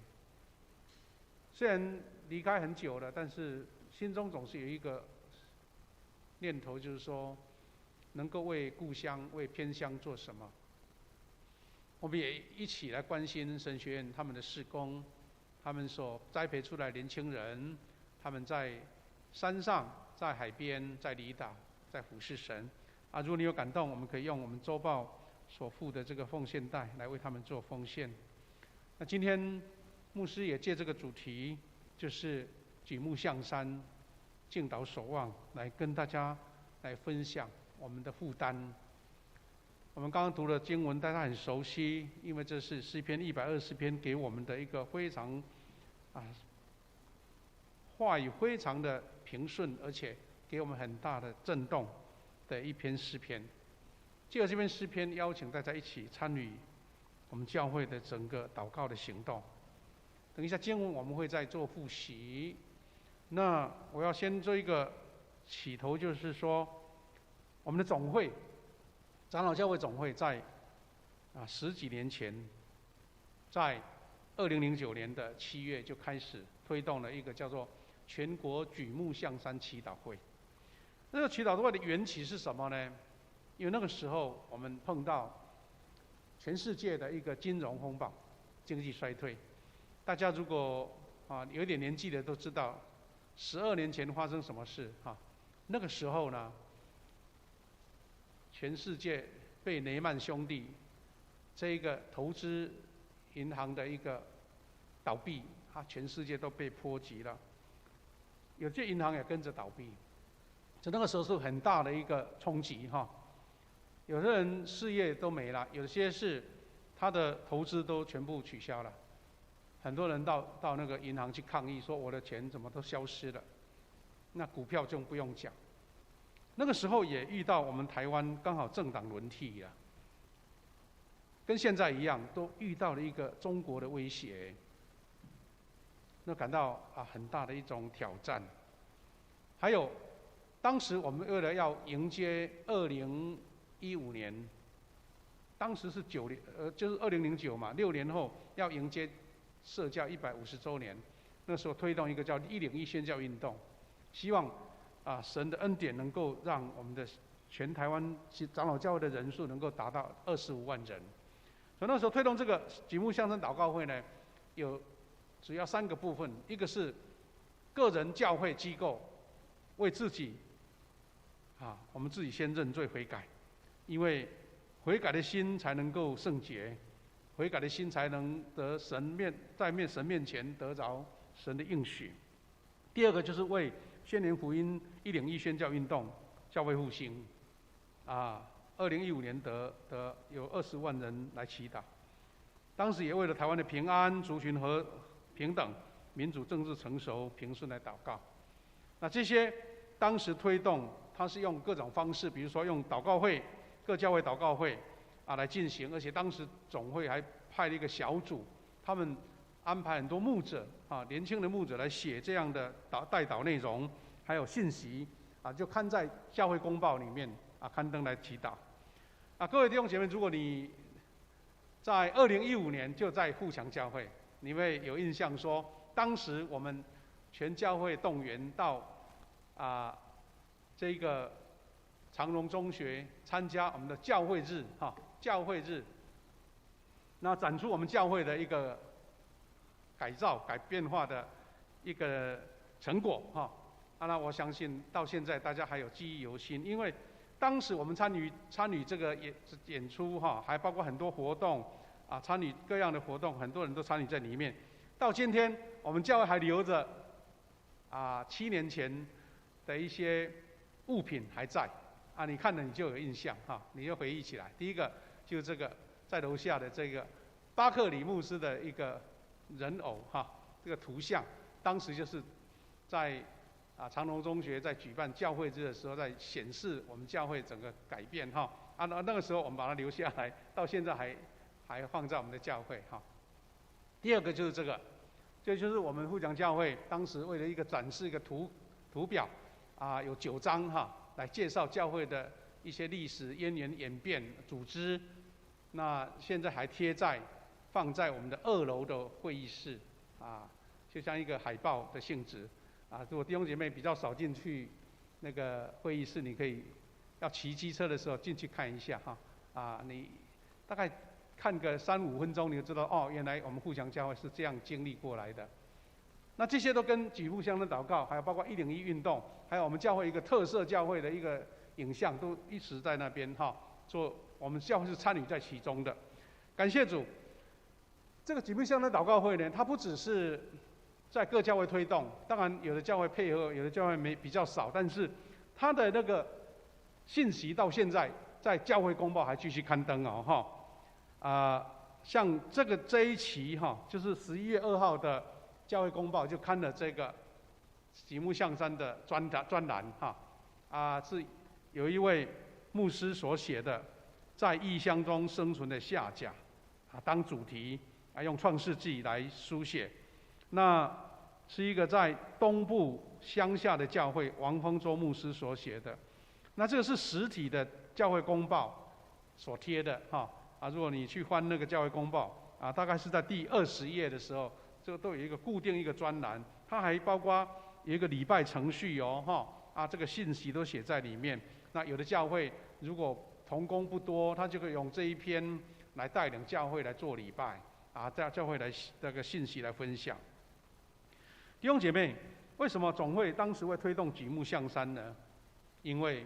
虽然离开很久了，但是心中总是有一个念头，就是说能够为故乡、为偏乡做什么。我们也一起来关心神学院他们的事工，他们所栽培出来的年轻人，他们在山上、在海边、在离岛，在服侍神。如果你有感动，我们可以用我们周报所附的这个奉献袋来为他们做奉献。那今天牧师也借这个主题，就是举目向山，敬祷守望，来跟大家来分享我们的负担。我们刚刚读了经文，大家很熟悉，因为这是诗篇120篇给我们的一个非常话语非常的平顺，而且给我们很大的震动的一篇诗篇。借着这篇诗篇，邀请大家一起参与我们教会的整个祷告的行动。等一下经文我们会再做复习。那我要先做一个起头，就是说我们的总会，长老教会总会在10几年前，在2009年的7月就开始推动了一个叫做全国举目向山祈祷会。那个祈祷会的缘起是什么呢？因为那个时候我们碰到全世界的一个金融风暴，经济衰退。大家如果有一点年纪的都知道，12年前发生什么事那个时候呢，全世界被雷曼兄弟这一个投资银行的一个倒闭，全世界都被波及了，有些银行也跟着倒闭，就那个时候是很大的一个冲击有的人事业都没了，有些是他的投资都全部取消了，很多人到那个银行去抗议，说我的钱怎么都消失了。那股票就不用讲，那个时候也遇到我们台湾刚好政党轮替了，跟现在一样，都遇到了一个中国的威胁，那感到很大的一种挑战。还有，当时我们为了要迎接2015年，当时是就是2009嘛，6年后要迎接社教150周年，那时候推动一个叫101宣教运动，希望神的恩典能够让我们的全台湾长老教会的人数能够达到25万人。所以那时候推动这个举目象征祷告会呢，有主要3个部分，一个是个人教会机构为自己我们自己先认罪悔改，因为悔改的心才能够圣洁，悔改的心才能得神神面前得着神的应许。第二个就是为宣联福音101宣教运动教会复兴，2015年得有20万人来祈祷，当时也为了台湾的平安、族群和平等、民主政治成熟、平顺来祷告。那这些当时推动，它是用各种方式，比如说用祷告会、各教会祷告会来进行，而且当时总会还派了一个小组，他们安排很多牧者年轻的牧者来写这样的代祷内容，还有信息就刊在教会公报里面刊登来祈祷。各位弟兄姐妹，如果你在2015年就在富强教会，你会有印象说，当时我们全教会动员到这个长荣中学参加我们的教会日教会日，那展出我们教会的一个改变化的一个成果那我相信到现在大家还有记忆犹新，因为当时我们参与这个演出还包括很多活动参与各样的活动，很多人都参与在里面。到今天我们教会还留着7年前的一些物品还在你看了你就有印象你就回忆起来。第一个就是这个在楼下的这个巴克里牧师的一个人偶这个图像，当时就是在长荣中学在举办教会日的时候，在显示我们教会整个改变那个时候我们把它留下来，到现在还放在我们的教会第二个就是这就是我们富强教会当时为了一个展示一个图表有9章来介绍教会的一些历史渊源演变组织，那现在还放在我们的2楼的会议室就像一个海报的性质如果弟兄姐妹比较少进去那个会议室，你可以要骑机车的时候进去看一下你大概看个3-5分钟，你就知道原来我们富强教会是这样经历过来的。那这些都跟举目相争祷告，还有包括101运动，还有我们教会一个特色教会的一个影像，都一直在那边做我们教会是参与在其中的。感谢主，这个举目相争祷告会呢，它不只是在各教会推动，当然有的教会配合，有的教会比较少，但是它的那个信息到现在在教会公报还继续刊登像这一期就是11月2号的教会公报就刊了这个举目象山的专栏是有一位牧师所写的，在异乡中生存的下甲当主题用创世纪来书写。那是一个在东部乡下的教会王丰洲牧师所写的。那这个是实体的教会公报所贴的如果你去翻那个教会公报大概是在第20页的时候，这都有一个固定一个专栏，它还包括有一个礼拜程序这个信息都写在里面。那有的教会如果同工不多，他就可以用这一篇来带领教会来做礼拜啊，教会来这个信息来分享。弟兄姐妹，为什么总会当时会推动举目向山呢？因为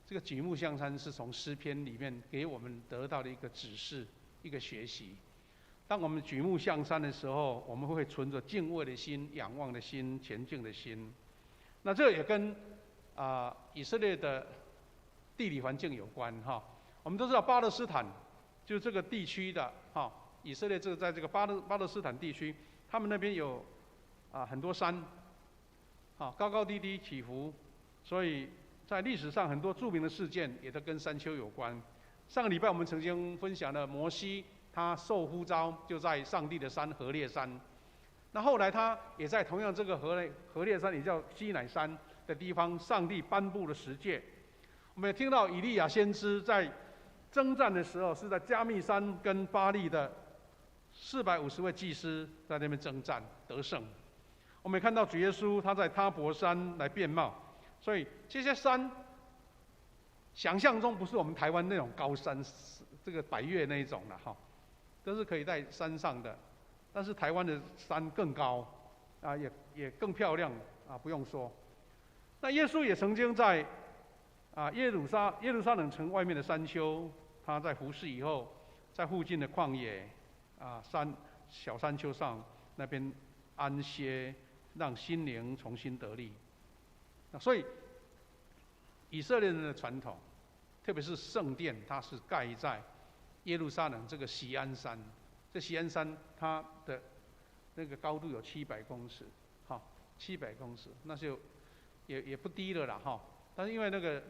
这个举目向山是从诗篇里面给我们得到的一个指示，一个学习。当我们举目向山的时候，我们会存着敬畏的心、仰望的心、前进的心。那这也跟以色列的地理环境有关哈。我们都知道巴勒斯坦就这个地区的哈，以色列这个在这个巴勒斯坦地区，他们那边有很多山，高高低低起伏，所以在历史上很多著名的事件也都跟山丘有关。上个礼拜我们曾经分享了摩西他受呼召就在上帝的山何烈山，那后来他也在同样这个何烈山也叫西乃山的地方，上帝颁布了十诫。我们也听到以利亚先知在征战的时候是在加密山跟巴力的450位祭司在那边征战得胜。我们也看到主耶稣他在他伯山来变貌，所以这些山想象中不是我们台湾那种高山，这个百岳那一种了哈，都是可以在山上的，但是台湾的山更高也更漂亮不用说。那耶稣也曾经在耶路撒冷城外面的山丘，他在服事以后，在附近的旷野小山丘上那边安歇，让心灵重新得力。所以以色列人的传统，特别是圣殿，它是盖在耶路撒冷这个锡安山。这锡安山它的那个高度有700公尺，700公尺，那就也不低了啦哈。但是因为那个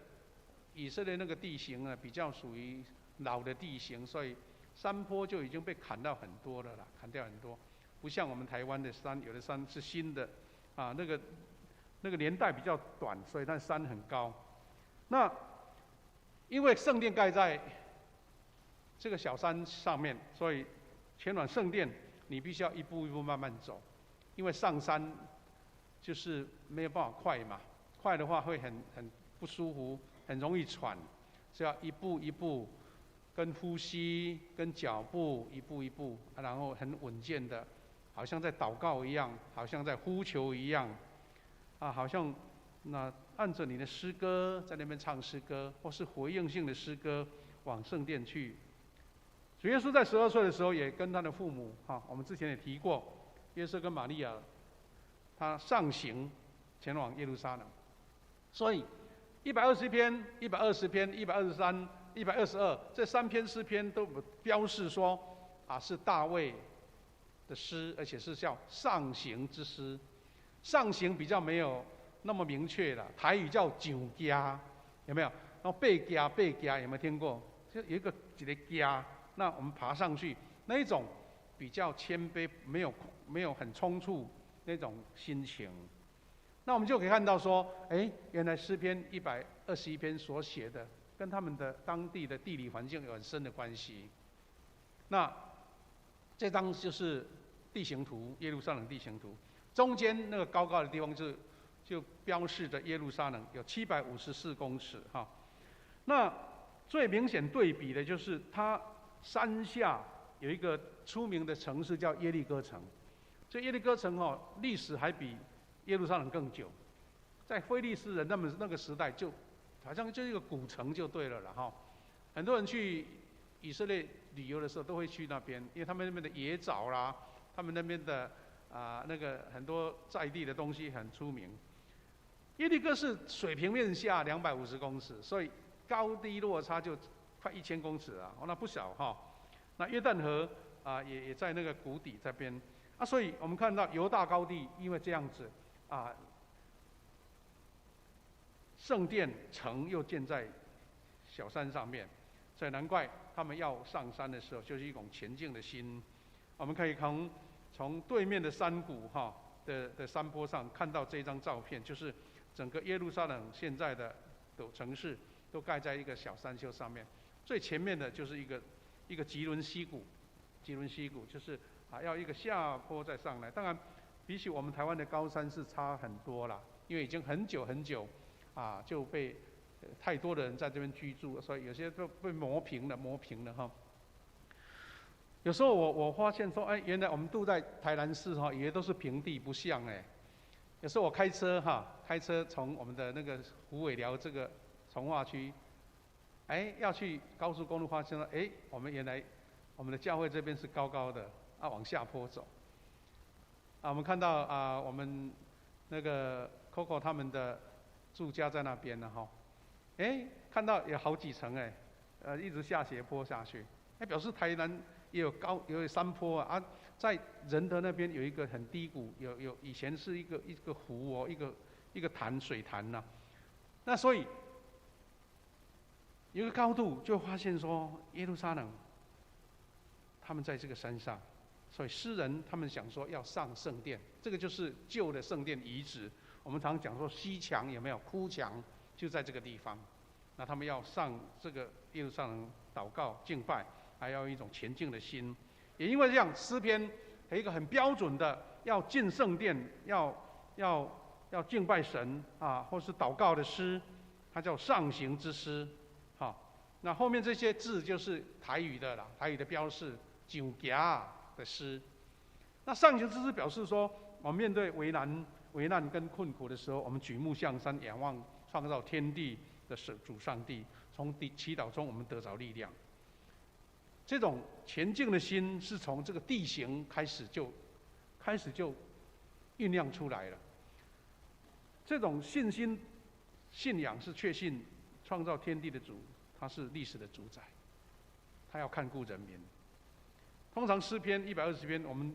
以色列那个地形呢，比较属于老的地形，所以山坡就已经被砍到很多了啦，砍掉很多，不像我们台湾的山，有的山是新的，那个年代比较短，所以那山很高。那因为圣殿盖在这个小山上面，所以前往圣殿你必须要一步一步慢慢走，因为上山就是没有办法快嘛，快的话会很不舒服，很容易喘，是要一步一步，跟呼吸、跟脚步一步一步，然后很稳健的，好像在祷告一样，好像在呼求一样，好像按着你的诗歌在那边唱诗歌，或是回应性的诗歌往圣殿去。主耶稣在12岁的时候也跟他的父母我们之前也提过，约瑟跟玛利亚他上行前往耶路撒冷，所以121篇、120篇、123、122这3篇诗篇都标示说是大卫的诗，而且是叫上行之诗。上行比较没有那么明确了，台语叫上家，有没有？然后背家有没有听过？就有一个家，那我们爬上去，那一种比较谦卑，没有很冲突那种心情。那我们就可以看到说，原来诗篇121篇所写的，跟他们的当地的地理环境有很深的关系。那这张就是地形图，耶路撒冷地形图，中间那个高高的地方就标示着耶路撒冷有754公尺哈。那最明显对比的就是它山下有一个出名的城市叫耶利哥城。这耶利哥城历史还比耶路撒冷更久，在非利士人那个时代就好像就是一个古城就对了啦哈。很多人去以色列旅游的时候都会去那边，因为他们那边的野枣啦，他们那边的那个很多在地的东西很出名。耶利哥是水平面下250公尺，所以高低落差就快1000公尺啊，那不小哈。那约旦河也在那个谷底这边所以我们看到犹大高地，因为这样子圣殿城又建在小山上面，所以难怪他们要上山的时候就是一种前进的心。我们可以从对面的山谷的山坡上看到这张照片，就是整个耶路撒冷现在的城市都盖在一个小山丘上面。最前面的就是一个吉伦溪谷，就是要一个下坡再上来。当然，比起我们台湾的高山是差很多啦，因为已经很久就被太多的人在这边居住，所以有些都被磨平了哈。有时候我发现说，哎，原来我们住在台南市哈，以为都是平地，不像哎。有时候我开车从我们的那个虎尾寮这个从化区，哎，要去高速公路，发现了，哎，我们原来我们的教会这边是高高的，往下坡走。我们看到我们那个 Coco 他们的住家在那边呢哈，哎，看到有好几层哎，一直下斜坡下去，哎，表示台南也有山坡啊，在仁德那边有一个很低谷，有以前是一个湖哦，一个水潭呐，那所以有一个高度就发现说耶路撒冷，他们在这个山上。所以诗人他们想说要上圣殿，这个就是旧的圣殿遗址。我们常讲说西墙有没有哭墙，就在这个地方。那他们要上这个耶路撒冷祷告敬拜，还要有一种前进的心。也因为这样，诗篇有一个很标准的要进圣殿，要敬拜神啊，或是祷告的诗，它叫上行之诗。好，那后面这些字就是台语的啦，台语的标示上行的诗。那上行之诗表示说，我们面对危难跟困苦的时候，我们举目向山，仰望创造天地的主上帝，从祈祷中我们得着力量。这种前进的心是从这个地形开始就酝酿出来了。这种信仰是确信创造天地的主，他是历史的主宰，他要看顾人民。通常诗篇120篇，我们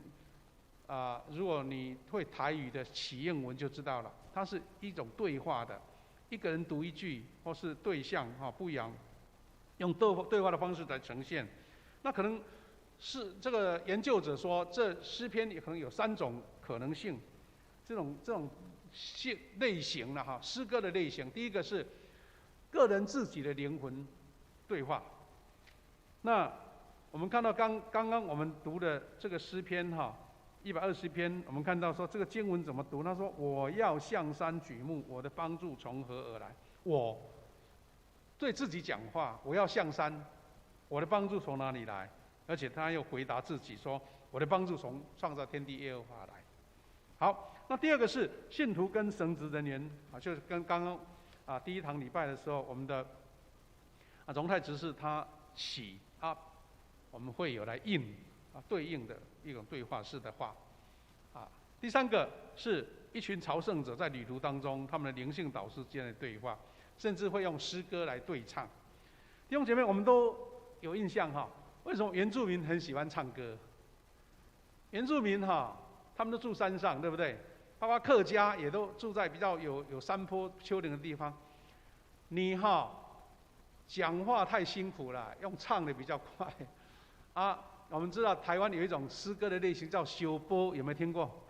如果你会台语的起应文就知道了，它是一种对话的，一个人读一句，或是对象不一样，用对话的方式来呈现。那可能是这个研究者说，这诗篇也可能有3种可能性，这种类型了哈，诗歌的类型。第一个是个人自己的灵魂对话，那我们看到刚刚我们读的这个诗篇120篇，我们看到说这个经文怎么读？他说：“我要向山举目，我的帮助从何而来？”我对自己讲话，我要向山，我的帮助从哪里来？而且他又回答自己说：“我的帮助从创造天地耶和华来。”好，那第二个是信徒跟神职人员就是跟刚刚第一堂礼拜的时候，我们的荣泰执事他起我们会有来应对应的一种对话式的话第三个是一群朝圣者在旅途当中，他们的灵性导师之间的对话，甚至会用诗歌来对唱。弟兄姐妹，我们都有印象为什么原住民很喜欢唱歌？原住民他们都住山上，对不对？包括客家也都住在比较有山坡丘陵的地方。你讲话太辛苦了，用唱的比较快我们知道台湾有一种诗歌的类型叫修波，有没有听过？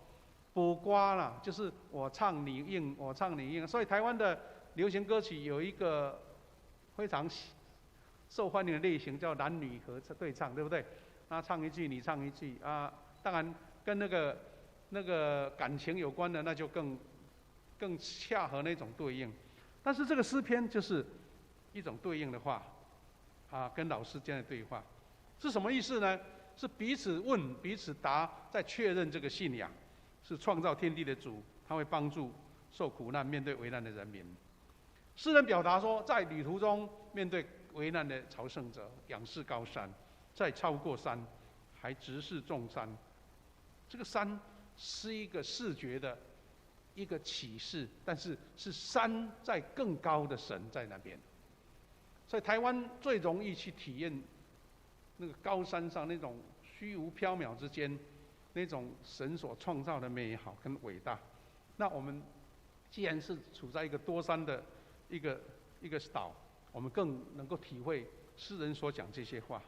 波瓜啦，就是我唱你应，我唱你应。所以台湾的流行歌曲有一个非常受欢迎的类型叫男女合对唱，对不对？唱一句你唱一句当然跟那个感情有关的，那就更恰合那种对应。但是这个诗篇就是一种对应的话跟老师间的对话。是什么意思呢？是彼此问彼此答，在确认这个信仰是创造天地的主，他会帮助受苦难面对危难的人民。诗人表达说，在旅途中面对危难的朝圣者，仰视高山，再超过山，还直视众山。这个山是一个视觉的一个启示，但是是山在更高的神在那边。所以台湾最容易去体验那个高山上那种虚无缥缈之间，那种神所创造的美好跟伟大。那我们既然是处在一个多山的一个岛，我们更能够体会诗人所讲这些话，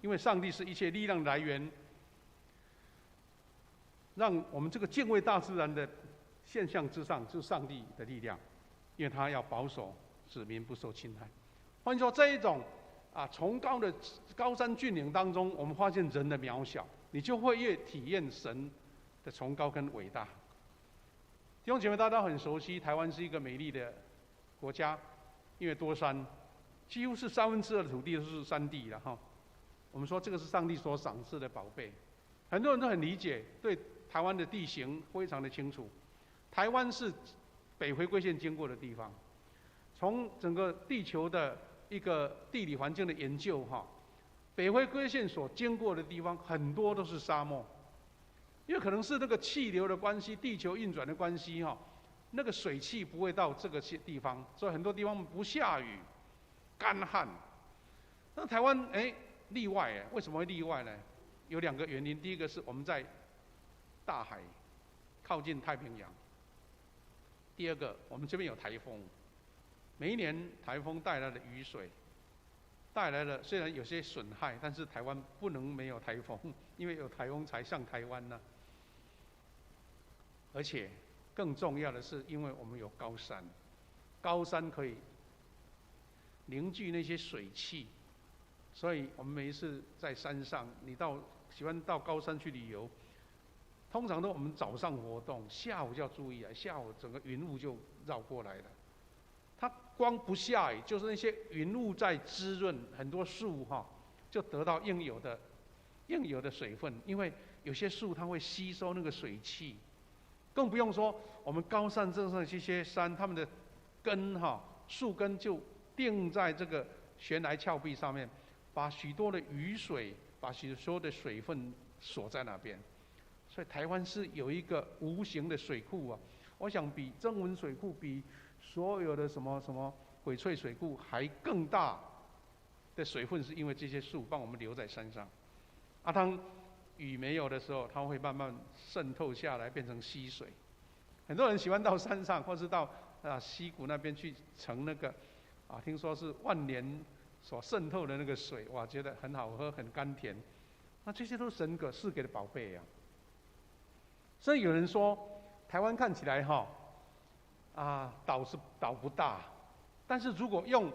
因为上帝是一切力量来源，让我们这个敬畏大自然的现象之上，就是上帝的力量，因为他要保守子民不受侵害。换句话说，这一种崇高的高山峻岭当中，我们发现人的渺小，你就会越体验神的崇高跟伟大。弟兄姐妹，大家都很熟悉，台湾是一个美丽的国家，因为多山，几乎是2/3的土地都是山地了哈。我们说这个是上帝所赏赐的宝贝，很多人都很理解，对台湾的地形非常的清楚。台湾是北回归线经过的地方，从整个地球的一个地理环境的研究哈，北回归线所经过的地方很多都是沙漠，因为可能是那个气流的关系、地球运转的关系哈，那个水汽不会到这个地方，所以很多地方不下雨，干旱。那台湾例外哎，为什么会例外呢？有2个原因，第一个是我们在大海靠近太平洋，第二个我们这边有台风，每一年台风带来的雨水，带来了虽然有些损害，但是台湾不能没有台风，因为有台风才上台湾呢。而且更重要的是，因为我们有高山，高山可以凝聚那些水汽。所以我们每一次在山上，你喜欢到高山去旅游，通常都我们早上活动，下午就要注意啊，下午整个云雾就绕过来了。它光不下雨，就是那些云雾在滋润，很多树就得到应有的水分，因为有些树它会吸收那个水汽，更不用说我们高山镇上这些山，它们的根树根就定在这个悬崖峭壁上面。把许多的雨水，把许多的水分锁在那边，所以台湾是有一个无形的水库啊。我想比曾文水库、比所有的什么翡翠水库还更大的水分，是因为这些树帮我们留在山上。当雨没有的时候，它会慢慢渗透下来，变成溪水。很多人喜欢到山上，或是到溪谷那边去乘那个听说是万年所渗透的那个水，哇，觉得很好喝，很甘甜。那这些都是神赐给的宝贝啊。所以有人说，台湾看起来岛不大，但是如果用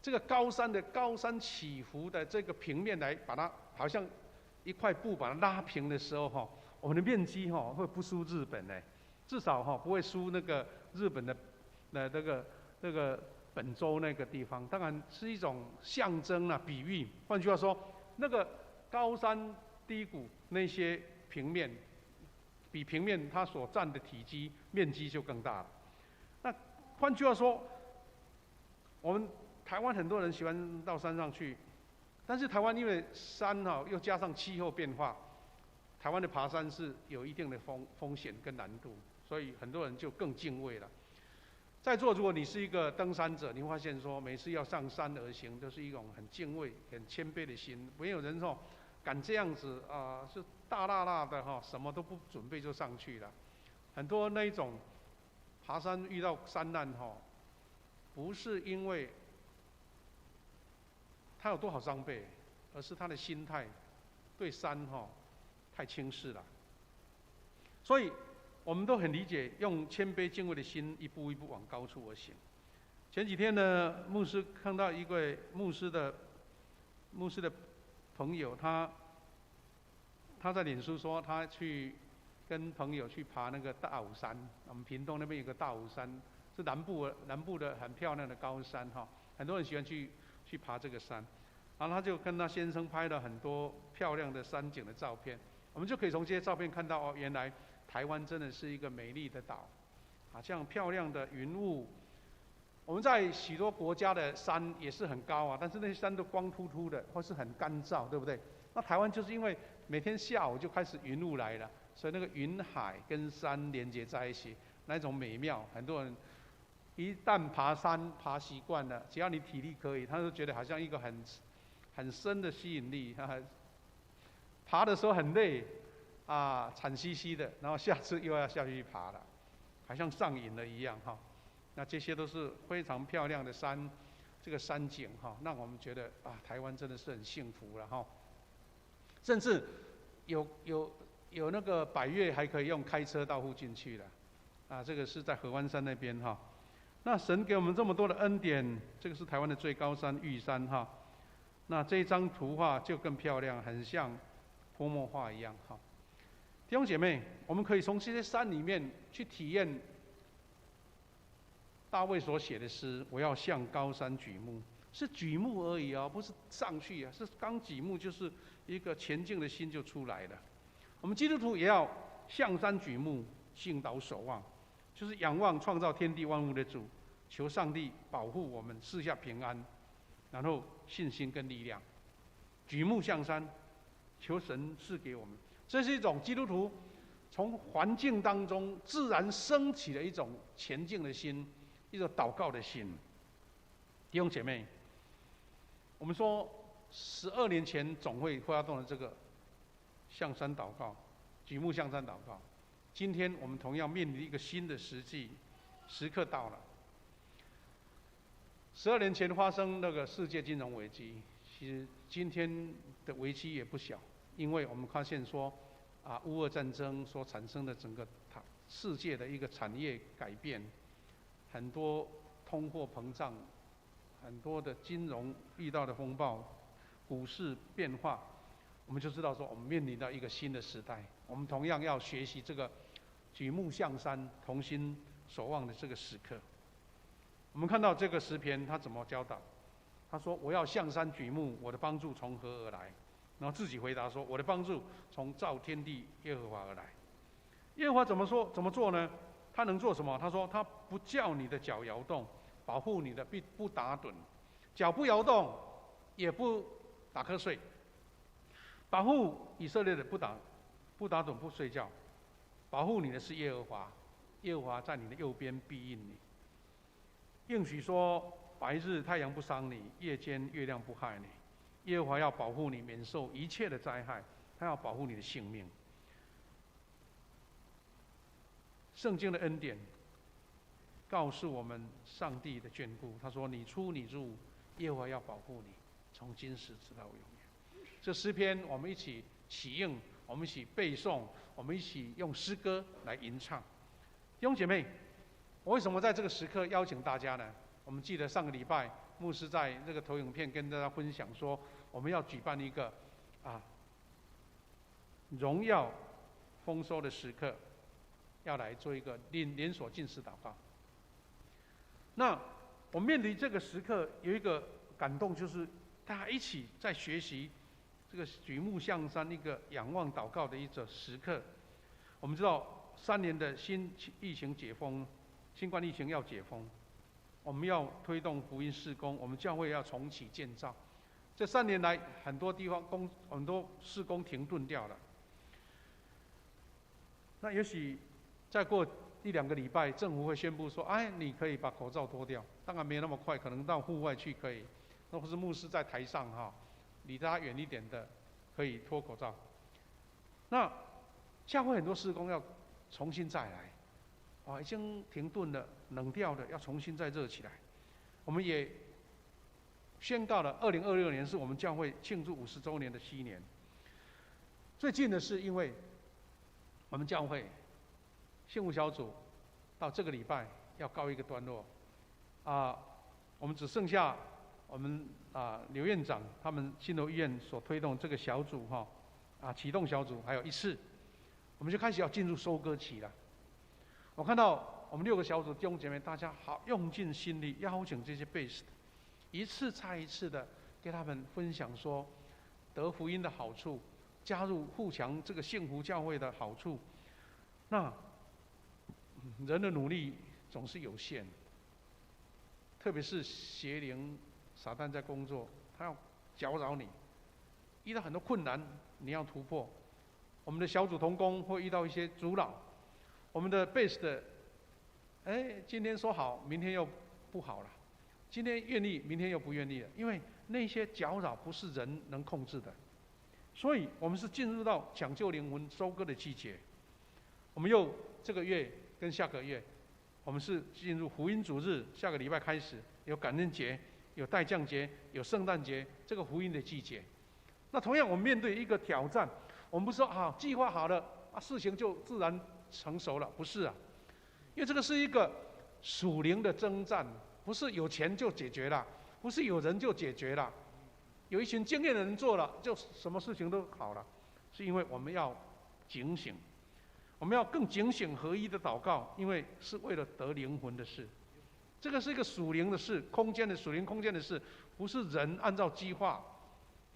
这个高山起伏的这个平面来把它，好像一块布把它拉平的时候我们的面积会不输日本呢，至少不会输那个日本的那个本州那个地方，当然是一种象征啊，比喻。换句话说，那个高山低谷那些平面，比平面它所占的体积面积就更大了。那换句话说，我们台湾很多人喜欢到山上去，但是台湾因为山又加上气候变化，台湾的爬山是有一定的风险跟难度，所以很多人就更敬畏了。在座，如果你是一个登山者，你会发现说，每次要上山而行，都是一种很敬畏、很谦卑的心。没有人敢这样子是大辣辣的什么都不准备就上去了。很多那一种爬山遇到山难不是因为他有多少装备，而是他的心态对山太轻视了。所以我们都很理解，用谦卑敬畏的心，一步一步往高处而行。前几天呢，牧师看到一位牧师的朋友，他在脸书说，他去跟朋友去爬那个大武山。我们屏东那边有个大武山，是南部的很漂亮的高山很多人喜欢去爬这个山。然后他就跟他先生拍了很多漂亮的山景的照片。我们就可以从这些照片看到原来台湾真的是一个美丽的岛，这样漂亮的云雾。我们在许多国家的山也是很高但是那些山都光秃秃的，或是很干燥，对不对？那台湾就是因为每天下午就开始云雾来了，所以那个云海跟山连接在一起，那种美妙，很多人一旦爬山爬习惯了，只要你体力可以，他就觉得好像一个很深的吸引力。爬的时候很累惨兮兮的，然后下次又要下去爬了，好像上瘾了一样那这些都是非常漂亮的山，这个山景让我们觉得台湾真的是很幸福了甚至有那个百岳还可以用开车到附近去了这个是在合欢山那边那神给我们这么多的恩典，这个是台湾的最高山玉山那这一张图画就更漂亮，很像泼墨画一样弟兄姐妹，我们可以从这些山里面去体验大卫所写的诗，我要向高山举目，是举目而已啊，不是上去啊，是刚举目就是一个前进的心就出来了。我们基督徒也要向山举目，倾倒守望，就是仰望创造天地万物的主，求上帝保护我们，赐下平安，然后信心跟力量，举目向山，求神赐给我们。这是一种基督徒从环境当中自然升起的一种前进的心，一种祷告的心。弟兄姐妹，我们说12年前总会发动了这个向山祷告，举目向山祷告。今天我们同样面临一个新的时刻到了。12年前发生那个世界金融危机，其实今天的危机也不小，因为我们发现说，乌俄战争所产生的整个世界的一个产业改变，很多通货膨胀，很多的金融遇到的风暴，股市变化，我们就知道说，我们面临到一个新的时代。我们同样要学习这个举目向山、同心守望的这个时刻。我们看到这个诗篇，他怎么教导？他说：“我要向山举目，我的帮助从何而来？”然后自己回答说：“我的帮助从造天地耶和华而来。”耶和华怎么说？怎么做呢？他能做什么？他说：“他不叫你的脚摇动，保护你的不打盹，脚不摇动，也不打瞌睡，保护以色列的不打盹不睡觉，保护你的是耶和华，耶和华在你的右边庇应你。应许说，白日太阳不伤你，夜间月亮不害你。耶和华要保护你，免受一切的灾害，他要保护你的性命。”圣经的恩典告诉我们上帝的眷顾。他说：“你出你入，耶和华要保护你，从今时直到永远。”这诗篇我们一起起应，我们一起背诵，我们一起用诗歌来吟唱。弟兄姐妹，我为什么在这个时刻邀请大家呢？我们记得上个礼拜牧师在这个投影片跟大家分享说，我们要举办一个荣耀丰收的时刻，要来做一个连锁禁食祷告。那我们面临这个时刻有一个感动，就是大家一起在学习这个举目向山一个仰望祷告的一个时刻。我们知道3年的新疫情解封，新冠疫情要解封，我们要推动福音事工，我们教会要重启建造。这3年来，很多地方很多事工停顿掉了。那也许再过1-2个礼拜，政府会宣布说：“哎，你可以把口罩脱掉。”当然没那么快，可能到户外去可以，那或是牧师在台上离大家远一点的可以脱口罩。那教会很多事工要重新再来，已经停顿了、冷掉的，要重新再热起来。我们也宣告了，2026年是我们教会庆祝50周年的7年。最近的是，因为我们教会幸福小组到这个礼拜要告一个段落，我们只剩下我们刘院长他们新楼医院所推动这个小组启动小组还有1次，我们就开始要进入收割期了。我看到我们6个小组弟兄姐妹，大家好用尽心力邀请这些base的，一次再一次的给他们分享说得福音的好处，加入富强这个幸福教会的好处。那人的努力总是有限，特别是邪灵撒旦在工作，他要搅扰你，遇到很多困难你要突破。我们的小组同工会遇到一些阻扰，我们的 base 的今天说好，明天又不好了，今天愿意，明天又不愿意了，因为那些搅扰不是人能控制的。所以我们是进入到抢救灵魂收割的季节。我们又这个月跟下个月，我们是进入福音主日，下个礼拜开始有感恩节，有代降节，有圣诞节，这个福音的季节。那同样我们面对一个挑战，我们不是说计划好了事情就自然成熟了，不是因为这个是一个属灵的征战，不是有钱就解决了，不是有人就解决了，有一群经验的人做了，就什么事情都好了，是因为我们要警醒。我们要更警醒合一的祷告，因为是为了得灵魂的事。这个是一个属灵的事，属灵空间的事，不是人按照计划，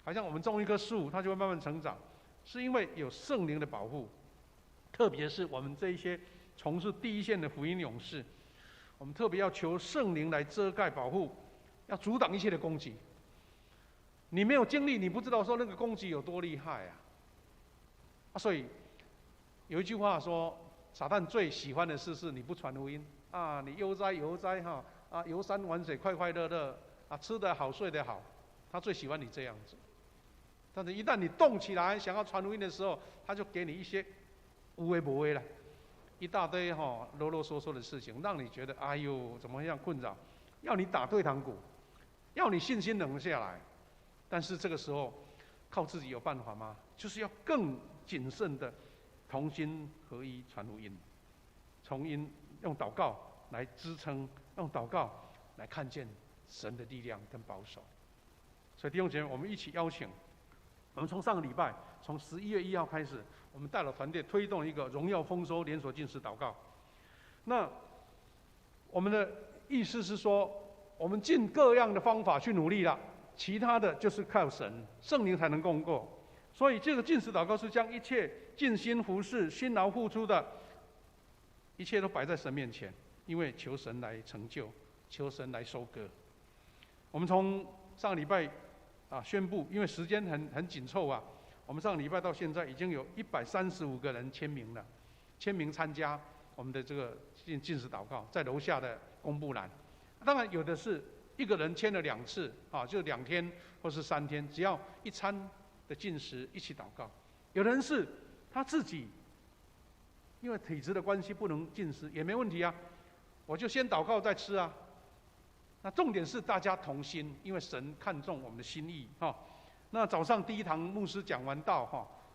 好像我们种一棵树，它就会慢慢成长，是因为有圣灵的保护。特别是我们这一些从事第一线的福音勇士，我们特别要求圣灵来遮盖保护，要阻挡一切的攻击。你没有经历，你不知道说那个攻击有多厉害啊！所以有一句话说，撒旦最喜欢的事是你不传福音啊，你悠哉哈啊，游山玩水，快快乐乐啊，吃得好，睡得好，他最喜欢你这样子。但是，一旦你动起来想要传福音的时候，他就给你一些无为不为了，一大堆啰啰嗦嗦的事情，让你觉得哎呦怎么样困扰，要你打退堂鼓，要你信心冷下来。但是这个时候，靠自己有办法吗？就是要更谨慎的同心合一传福音，用祷告来支撑，用祷告来看见神的力量跟保守。所以弟兄姐妹，我们一起邀请，我们从上个礼拜，从11月1号开始，我们带了团队推动一个荣耀丰收连锁禁食祷告。那我们的意思是说，我们尽各样的方法去努力了，其他的就是靠神，圣灵才能供过。所以这个禁食祷告是将一切尽心服侍、辛劳付出的，一切都摆在神面前，因为求神来成就，求神来收割。我们从上个礼拜宣布，因为时间很紧凑啊，我们上个礼拜到现在已经有135个人签名了，签名参加我们的这个禁食祷告，在楼下的公布栏。当然有的是一个人签了2次就2天或是3天，只要一餐的禁食一起祷告。有的人是他自己因为体质的关系不能禁食也没问题啊，我就先祷告再吃啊。那重点是大家同心，因为神看重我们的心意那早上第一堂牧师讲完道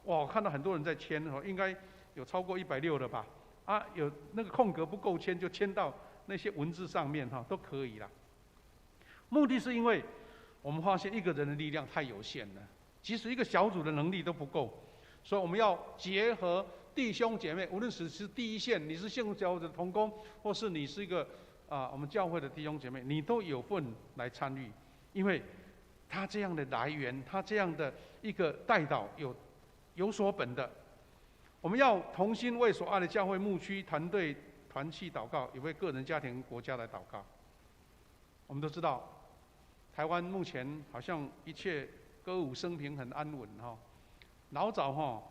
哇，我看到很多人在签应该有超过160了吧？有那个空格不够签就签到那些文字上面都可以啦。目的是因为我们发现一个人的力量太有限了，即使一个小组的能力都不够，所以我们要结合弟兄姐妹，无论是第一线，你是信教的同工，或是你是一个我们教会的弟兄姐妹，你都有份来参与，因为他这样的来源，他这样的一个代祷有所本的。我们要同心为所爱的教会牧区团队团契祷告，也为个人、家庭、国家来祷告。我们都知道，台湾目前好像一切歌舞升平，很安稳老早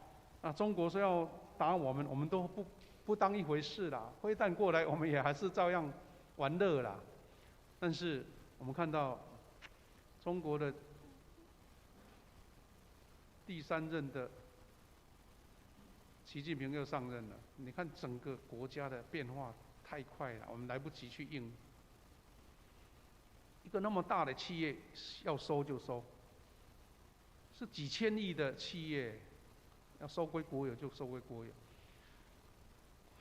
中国说要打我们，我们都不当一回事啦。飞弹过来，我们也还是照样玩乐啦。但是我们看到中国的第3任的习近平又上任了，你看整个国家的变化太快了，我们来不及去应。一个那么大的企业要收就收，是几千亿的企业，要收归国有就收归国有，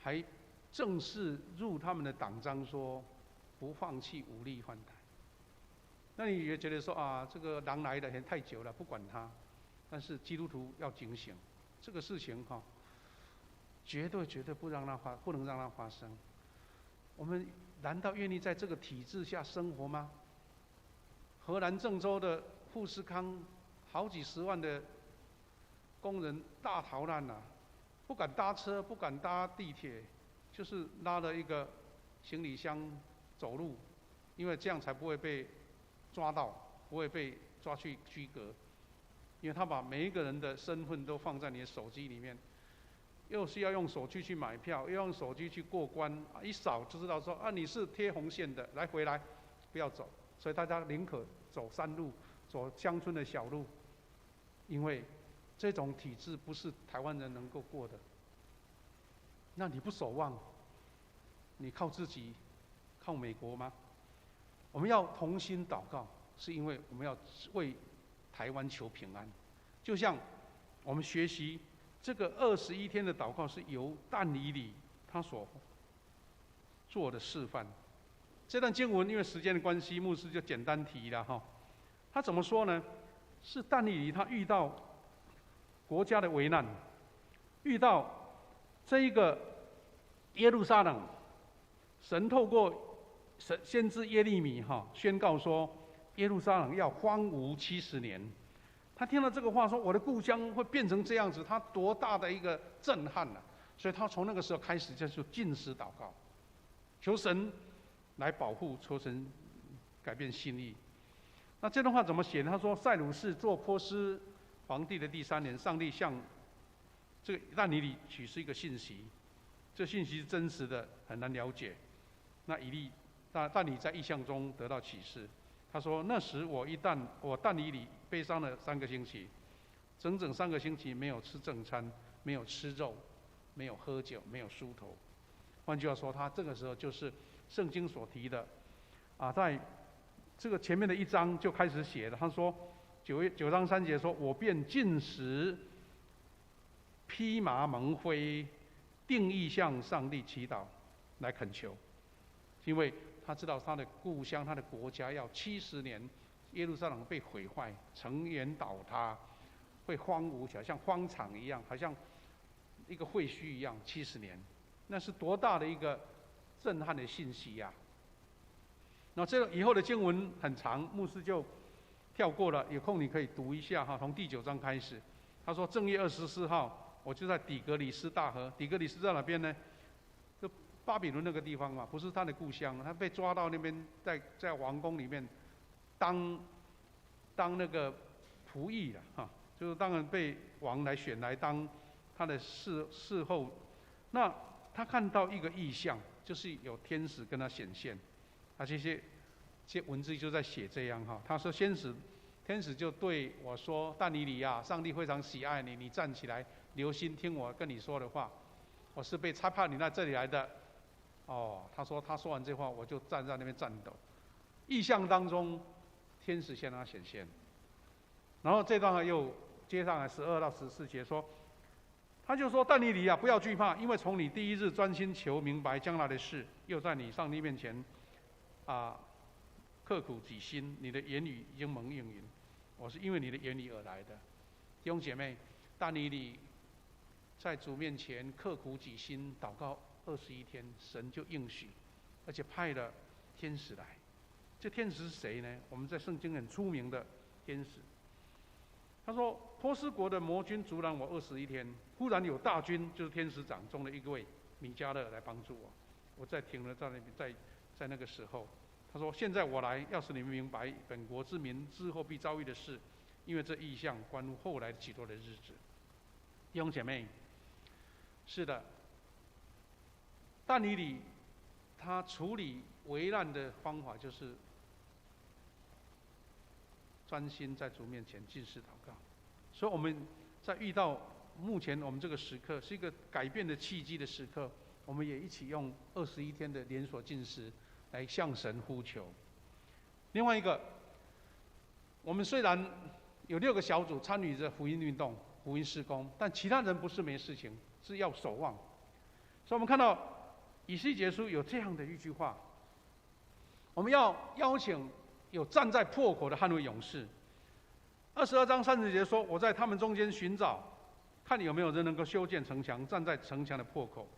还正式入他们的党章说不放弃武力换台。那你也觉得说这个狼来的太久了，不管他。但是基督徒要警醒，这个事情绝对不能让它发生。我们难道愿意在这个体制下生活吗？荷兰郑州的富士康好几10万的工人大逃难了，不敢搭车，不敢搭地铁，就是拉了一个行李箱走路，因为这样才不会被抓到，不会被抓去居隔。因为他把每一个人的身份都放在你的手机里面，又是要用手机去买票，又用手机去过关，一扫就知道说你是贴红线的，回来不要走。所以大家宁可走山路，走乡村的小路，因为这种体制不是台湾人能够过的。那你不守望，你靠自己，靠美国吗？我们要同心祷告，是因为我们要为台湾求平安。就像我们学习这个21天的祷告，是由但以理他所做的示范。这段经文因为时间的关系，牧师就简单提了他怎么说呢？是但以理他遇到国家的危难，遇到这一个耶路撒冷，神透过先知耶利米宣告说，耶路撒冷要荒芜70年。他听到这个话说，我的故乡会变成这样子，他多大的一个震撼啊！所以他从那个时候开始就是禁食祷告，求神来保护，求神改变心意。那这段话怎么写呢？他说，塞鲁士做波斯皇帝的第3年，上帝向这个但以理启示一个信息，这信息是真实的，很难了解。那但以理在异象中得到启示，他说：那时我但以理悲伤了3个星期，整整3个星期没有吃正餐，没有吃肉，没有喝酒，没有梳头。换句话说，他这个时候就是圣经所提的在这个前面的1章就开始写了。他说9章3节说：我便禁食，披麻蒙灰，定义向上帝祈祷，来恳求，因为他知道他的故乡、他的国家要70年，耶路撒冷被毁坏，城垣倒塌，会荒芜起来，像荒场一样，好像一个废墟一样，70年，那是多大的一个震撼的信息呀！那这个以后的经文很长，牧师就跳过了，有空你可以读一下从第9章开始。他说正月24号，我就在底格里斯大河。底格里斯在哪边呢？就巴比伦那个地方嘛，不是他的故乡。他被抓到那边，在王宫里面当那个仆役了就是当然被王来选来当他的侍候。那他看到一个异象，就是有天使跟他显现。这些文字就在写这样他说天使就对我说：但以理啊，上帝非常喜爱你，你站起来，留心听我跟你说的话。我是被差派你到这里来的。他说完这话，我就站在那边颤抖。异象当中，天使向他显现。然后这段又接上来12到14节说，他就说：但以理啊，不要惧怕，因为从你第一日专心求明白将来的事，又在你上帝面前刻苦己心，你的言语已经蒙应允。我是因为你的言语而来的。弟兄姐妹，但以理在主面前刻苦己心，祷告21天，神就应许，而且派了天使来。这天使是谁呢？我们在圣经很出名的天使。他说：波斯国的魔军阻拦我21天，忽然有大军，就是天使长中的一位米迦勒来帮助我。我在停了在那边，在那个时候，他说：现在我来，要使你们明白本国之民之后必遭遇的事，因为这异象关乎后来许多的日子。弟兄姐妹，是的，但以理他处理危难的方法就是专心在主面前禁食祷告。所以我们在遇到目前我们这个时刻是一个改变的契机的时刻，我们也一起用21天的连锁禁食来向神呼求。另外一个，我们虽然有6个小组参与着福音运动、福音事工，但其他人不是没事情，是要守望。所以我们看到以西结书有这样的一句话：我们要邀请有站在破口的捍卫勇士。22章30节说：我在他们中间寻找，看有没有人能够修建城墙，站在城墙的破口。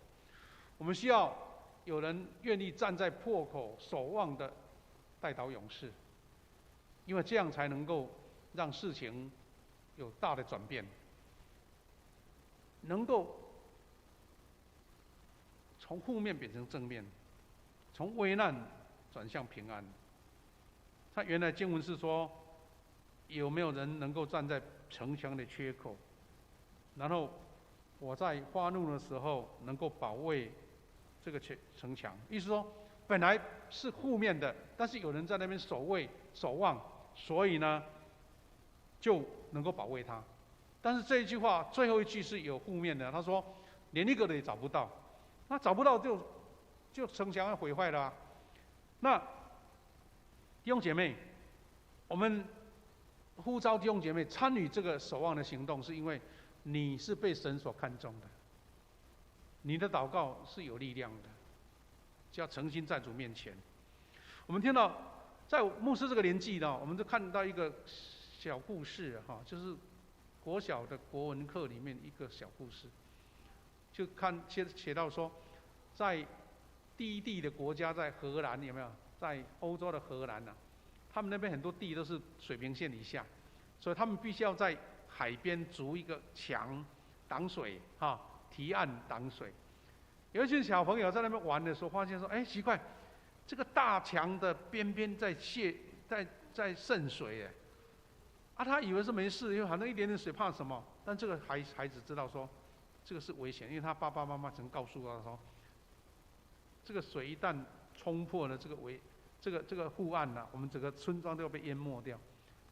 我们需要有人愿意站在破口守望的代祷勇士，因为这样才能够让事情有大的转变，能够从负面变成正面，从危难转向平安。他原来经文是说，有没有人能够站在城墙的缺口，然后我在发怒的时候能够保卫这个城墙。意思说，本来是负面的，但是有人在那边守望，所以呢就能够保卫它。但是这一句话最后一句是有负面的，他说连一个人也找不到，那找不到就城墙要毁坏了那弟兄姐妹，我们呼召弟兄姐妹参与这个守望的行动，是因为你是被神所看重的，你的祷告是有力量的，就要诚心在主面前。我们听到在牧师这个年纪呢，我们就看到一个小故事就是国小的国文课里面一个小故事，就写到说，在低地的国家，在荷兰有没有在欧洲的荷兰啊，他们那边很多地都是水平线以下，所以他们必须要在海边筑一个墙挡水堤岸挡水。有一群小朋友在那边玩的时候，发现说，哎，奇怪，这个大墙的边边在渗水哎，他以为是没事，因为反正一点点水怕什么？但这个孩子知道说，这个是危险，因为他爸爸妈妈曾告诉他说，这个水一旦冲破了这个护岸我们整个村庄都要被淹没掉，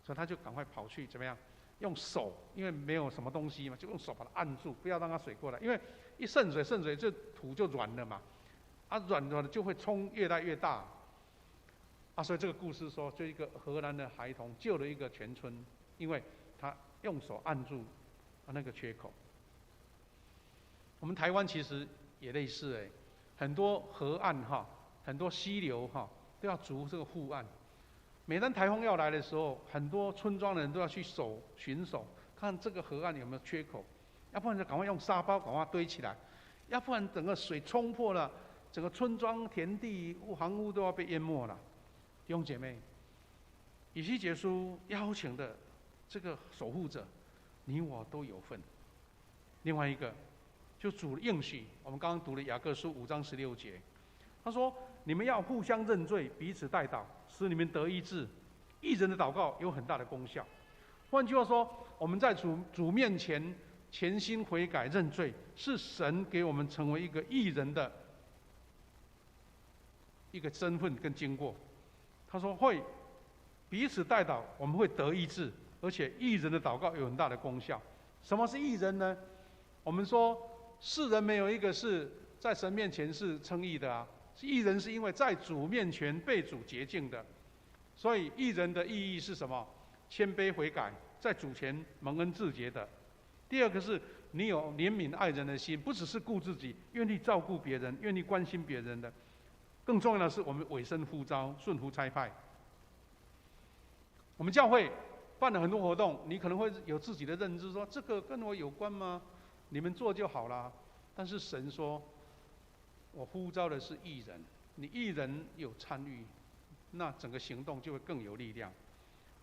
所以他就赶快跑去怎么样？用手，因为没有什么东西嘛，就用手把它按住，不要让它水过来，因为一渗水，这土就软了嘛，软了就会冲越来越大，所以这个故事说，就一个荷兰的孩童救了一个全村，因为他用手按住那个缺口。我们台湾其实也类似很多河岸很多溪流都要筑这个护岸。每当台风要来的时候，很多村庄的人都要去巡守，看这个河岸有没有缺口，要不然就赶快用沙包赶快堆起来，要不然整个水冲破了，整个村庄、田地、房屋都要被淹没了。弟兄姐妹，以西结书邀请的这个守护者，你我都有份。另外一个，就主的应许，我们刚刚读了雅各书5章16节，他说：“你们要互相认罪，彼此代祷，使你们得医治。义人的祷告有很大的功效。”换句话说，我们在主面前全心悔改认罪，是神给我们成为一个义人的一个身份跟经过。他说会彼此代祷，我们会得医治，而且义人的祷告有很大的功效。什么是义人呢？我们说世人没有一个是在神面前是称义的义人是因为在主面前被主洁净的。所以义人的意义是什么？谦卑悔改，在主前蒙恩自洁的。第二个是你有怜悯爱人的心，不只是顾自己，愿意照顾别人，愿意关心别人的。更重要的是，我们委身呼召，顺服差派。我们教会办了很多活动，你可能会有自己的认知，说这个跟我有关吗？你们做就好了。但是神说，我呼召的是义人，你义人有参与，那整个行动就会更有力量。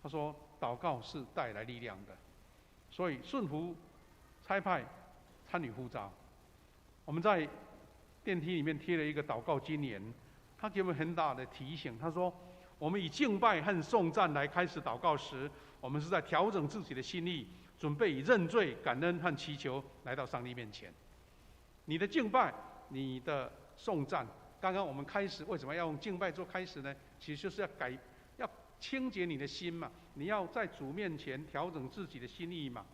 他说，祷告是带来力量的，所以顺服差派，参与呼召。我们在电梯里面贴了一个祷告金言，他给我们很大的提醒。他说，我们以敬拜和颂赞来开始祷告时，我们是在调整自己的心意，准备以认罪、感恩和祈求来到上帝面前。你的敬拜，你的颂赞，刚刚我们开始为什么要用敬拜做开始呢？其实就是要清洁你的心嘛，你要在主面前调整自己的心意嘛，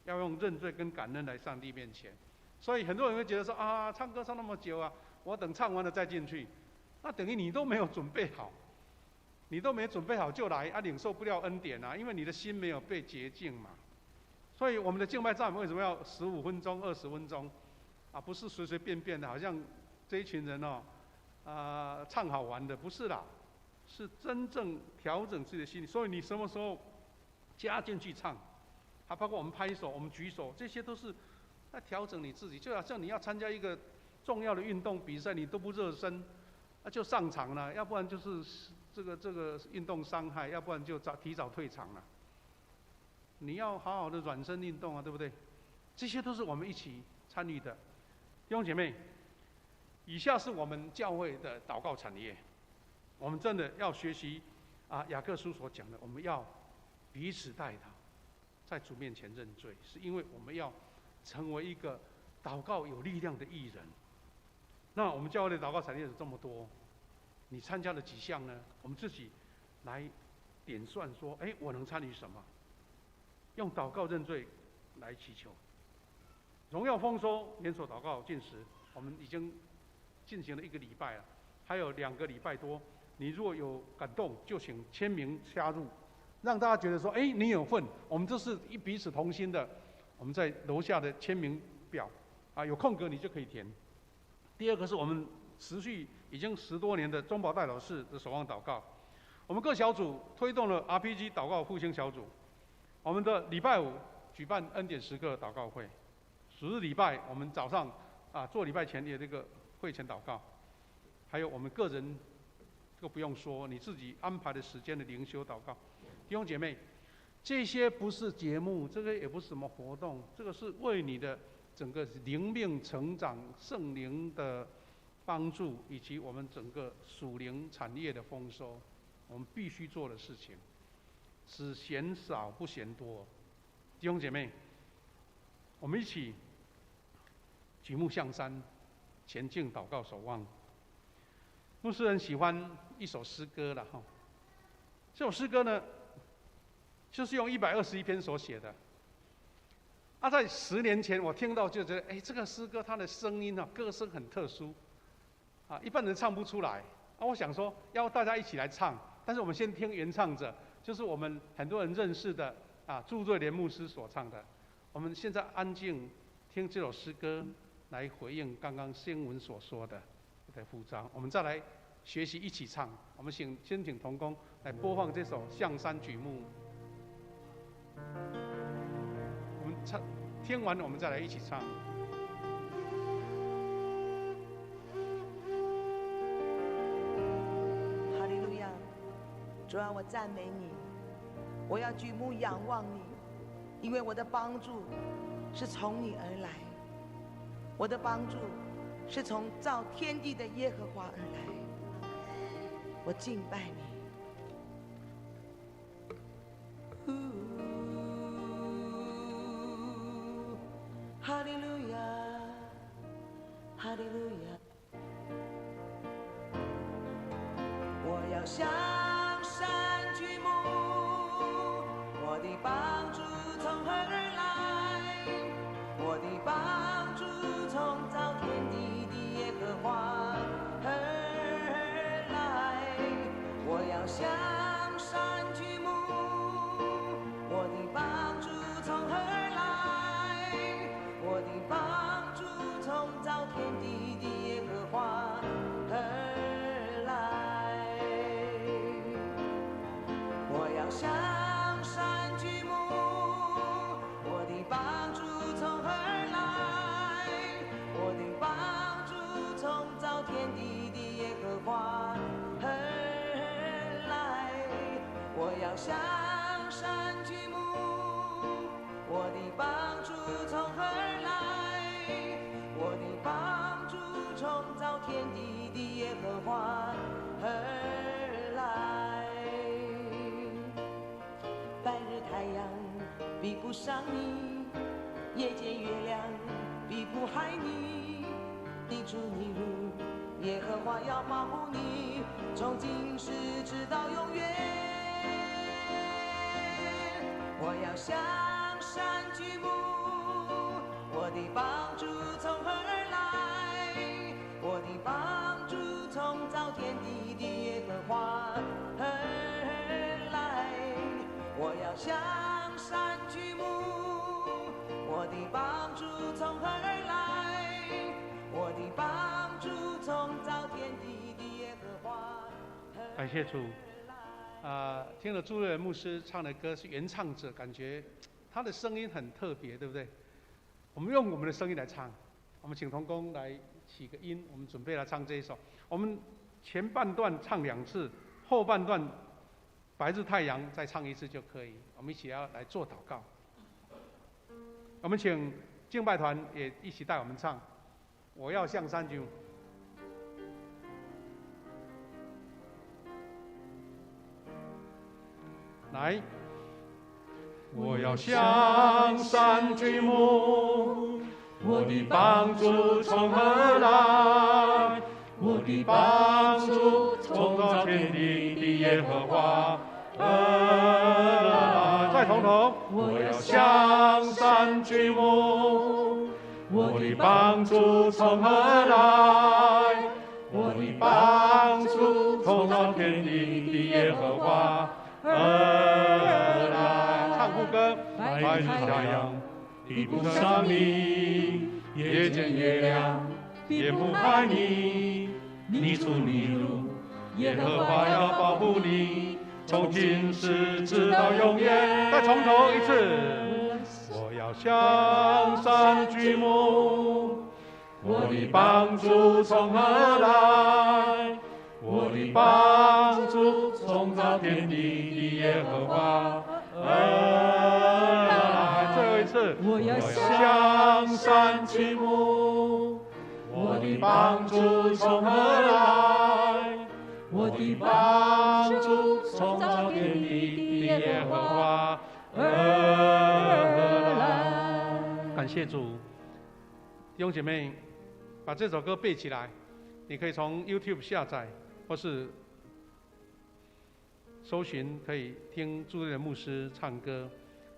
要用认罪跟感恩来上帝面前。所以很多人会觉得说唱歌唱那么久我等唱完了再进去，那等于你都没有准备好，你都没准备好就来领受不了恩典因为你的心没有被洁净嘛。所以我们的敬拜赞美为什么要15分钟、20分钟不是随随便便的，好像这一群人唱好玩的，不是啦，是真正调整自己的心理。所以你什么时候加进去唱，包括我们拍手、我们举手，这些都是在调整你自己。就好像你要参加一个重要的运动比赛，你都不热身，就上场了，要不然就是这个运动伤害，要不然就提早退场了。你要好好的软身运动对不对？这些都是我们一起参与的。弟兄姐妹，以下是我们教会的祷告产业，我们真的要学习雅各书所讲的，我们要彼此代祷，在主面前认罪，是因为我们要成为一个祷告有力量的义人。那我们教会的祷告产业有这么多，你参加了几项呢？我们自己来点算说，我能参与什么？用祷告认罪来祈求。荣耀丰收联手祷告禁食，我们已经进行了1个礼拜了，还有2个礼拜多。你如果有感动，就请签名加入，让大家觉得说，你有份，我们这是彼此同心的。我们在楼下的签名表有空格你就可以填。第二个是我们持续已经10多年的中保代祷士的守望祷告，我们各小组推动了 RPG 祷告复兴小组，我们的礼拜5举办恩典时刻祷告会，主日礼拜我们早上做礼拜前的这个会前祷告，还有我们个人个不用说，你自己安排的时间的灵修祷告。弟兄姐妹，这些不是节目，这个也不是什么活动，这个是为你的整个灵命成长、圣灵的帮助，以及我们整个属灵产业的丰收，我们必须做的事情。只嫌少不嫌多，弟兄姐妹，我们一起举目向山，前进祷告守望。牧师很喜欢一首诗歌了哈，这首诗歌呢，就是用121篇所写的。在10年前我听到就觉得，这个诗歌它的声音啊，歌声很特殊，一般人唱不出来。我想说要大家一起来唱，但是我们先听原唱者，就是我们很多人认识的朱瑞莲牧师所唱的。我们现在安静听这首诗歌，来回应刚刚先文所说的副章。我们再来学习一起唱。我们先请同工来播放这首《向山举目》。我们听完，我们再来一起唱。哈利路亚！主啊，我赞美你，我要举目仰望你，因为我的帮助是从你而来，我的帮助是从造天地的耶和华而来。我敬拜你。哈利路亚，哈利路亚！我要向山举目，我的帮助从何而来？我的帮助从造天地的耶和华而来。我要向山举目，我的帮助从何而来？我的帮助从造天地的耶和华而来。我要向山举目，我的帮助从何而来？我的帮助从造天地的耶和华而来。我要向山举目，我的帮助从何而来？我的帮助从造天地的耶和华而来。白日太阳比不上你，夜间月亮比不害你。你出你入，耶和华要保护你，从今世直到永远。我要向山举目，我的帮助从何而来？我的帮助从造天地的耶和华而来。我要向山举目，我的帮助从何而来？我的帮助从造天地的耶和华而来。感谢主。听了朱瑞仁牧师唱的歌是原唱者，感觉他的声音很特别，对不对？我们用我们的声音来唱，我们请同工来起个音，我们准备来唱这一首。我们前半段唱2次，后半段白日太阳再唱1次就可以。我们一起要来做祷告。我们请敬拜团也一起带我们唱。我要向山举目。来，我要向山举目，我的帮助从何来？我的帮助从造天地的耶和华而来。再从头，我要向山举目，我的帮助从何来？我的帮助从造天地的耶和华而来。唱副歌，白日太阳比不上你，夜间月亮也不害你。你出你入，耶和华要保护你，从今世直到永远。再从头1次，我要向山举目，我的帮助从何来？我的帮助从造天地的耶和华而来。最后一次，我要向山举目，我的帮助从何来？我的帮助从造天地的耶和华而来。感谢主，弟兄姐妹，把这首歌背起来。你可以从 YouTube 下载，或是搜寻，可以听朱瑞的牧师唱歌。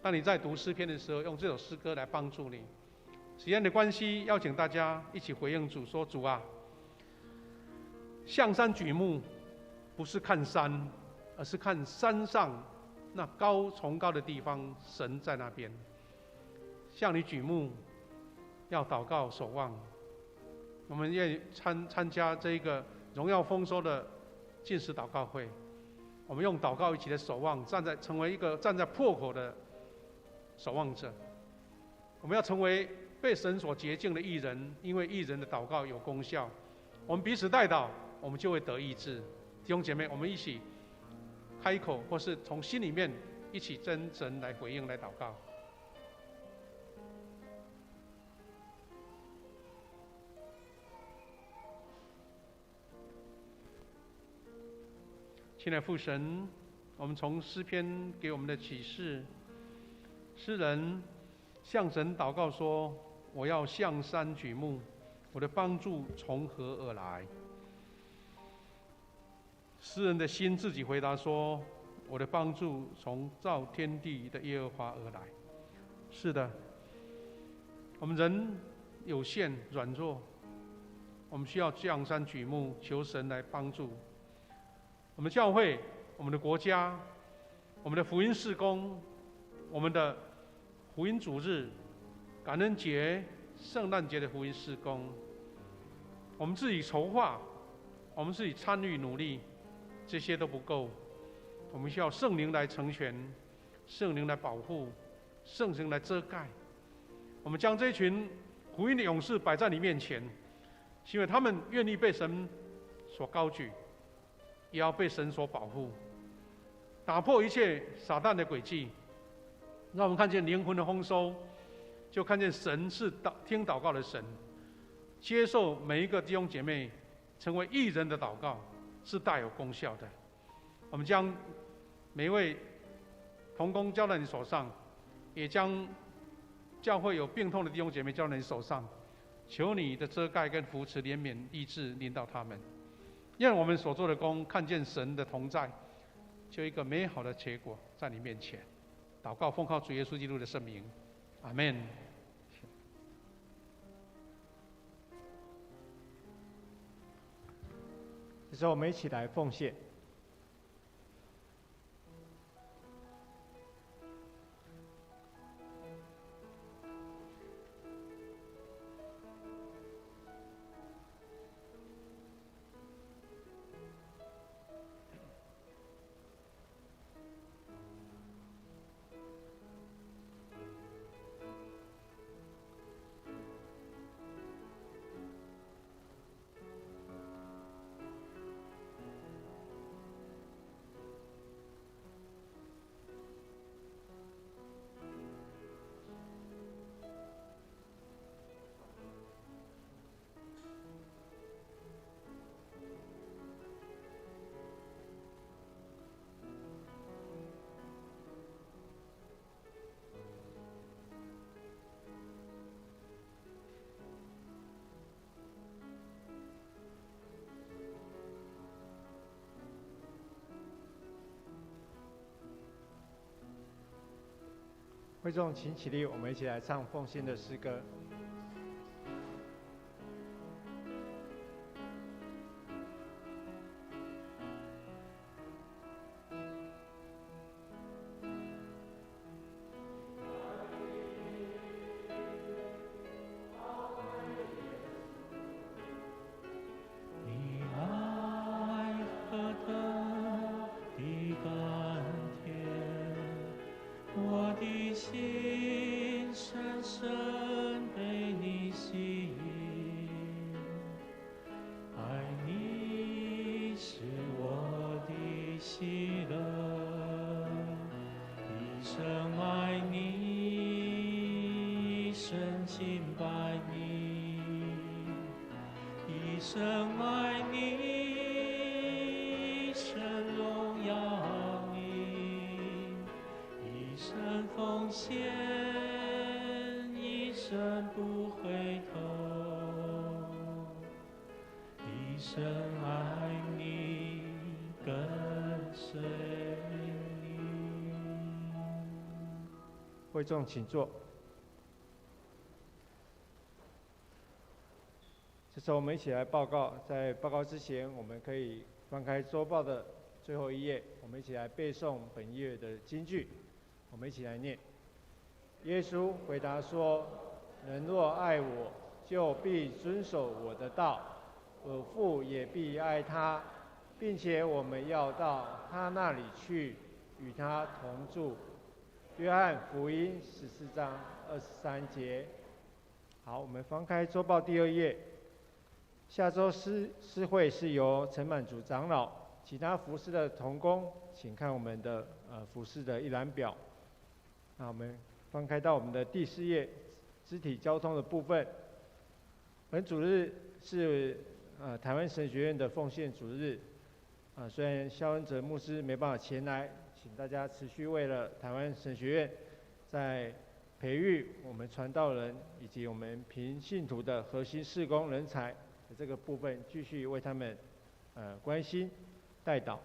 当你在读诗篇的时候，用这首诗歌来帮助你。时间的关系，邀请大家一起回应主，说：主啊，向山举目，不是看山，而是看山上那崇高的地方，神在那边。向你举目，要祷告守望。我们愿意参加这一个荣耀丰收的禁食祷告会。我们用祷告一起的守望，成为一个站在破口的守望者。我们要成为被神所洁净的义人，因为义人的祷告有功效。我们彼此代祷，我们就会得医治。弟兄姐妹，我们一起开口，或是从心里面一起真神来回应、来祷告。亲爱的父神，我们从诗篇给我们的启示，诗人向神祷告说：“我要向山举目，我的帮助从何而来？”诗人的心自己回答说：“我的帮助从造天地的耶和华而来。”是的，我们人有限软弱，我们需要向山举目，求神来帮助。我们教会、我们的国家、我们的福音事工、我们的福音主日、感恩节、圣诞节的福音事工，我们自己筹划，我们自己参与努力，这些都不够。我们需要圣灵来成全，圣灵来保护，圣灵来遮盖。我们将这群福音的勇士摆在你面前，是因为他们愿意被神所高举，也要被神所保护，打破一切撒旦的诡计，让我们看见灵魂的丰收，就看见神是听祷告的神，接受每一个弟兄姐妹成为义人的祷告是大有功效的。我们将每一位同工交在你手上，也将教会有病痛的弟兄姐妹交在你手上，求你的遮盖跟扶持、怜悯、医治临到他们。让我们所做的工看见神的同在，就一个美好的结果在你面前。祷告奉靠主耶稣基督的圣名，阿们。这时候我们一起来奉献。会众请起立，我们一起来唱奉献的诗歌。心深深一生爱你，一生荣耀你，一生奉献，一生不回头，一生爱你，跟随你。会众请坐。这时候我们一起来报告，在报告之前，我们可以翻开周报的最后一页，我们一起来背诵本月的金句。我们一起来念：耶稣回答说：“人若爱我，就必遵守我的道，我父也必爱他，并且我们要到他那里去，与他同住。”约翰福音14章23节。好，我们翻开周报第2页。下周诗会是由陈满祖长老，其他服侍的同工，请看我们的服侍的一览表。那我们翻开到我们的第4页，肢体交通的部分。本主日是台湾神学院的奉献主日，虽然肖恩哲牧师没办法前来，请大家持续为了台湾神学院在培育我们传道人以及我们平信徒的核心事工人才的这个部分，继续为他们关心代祷。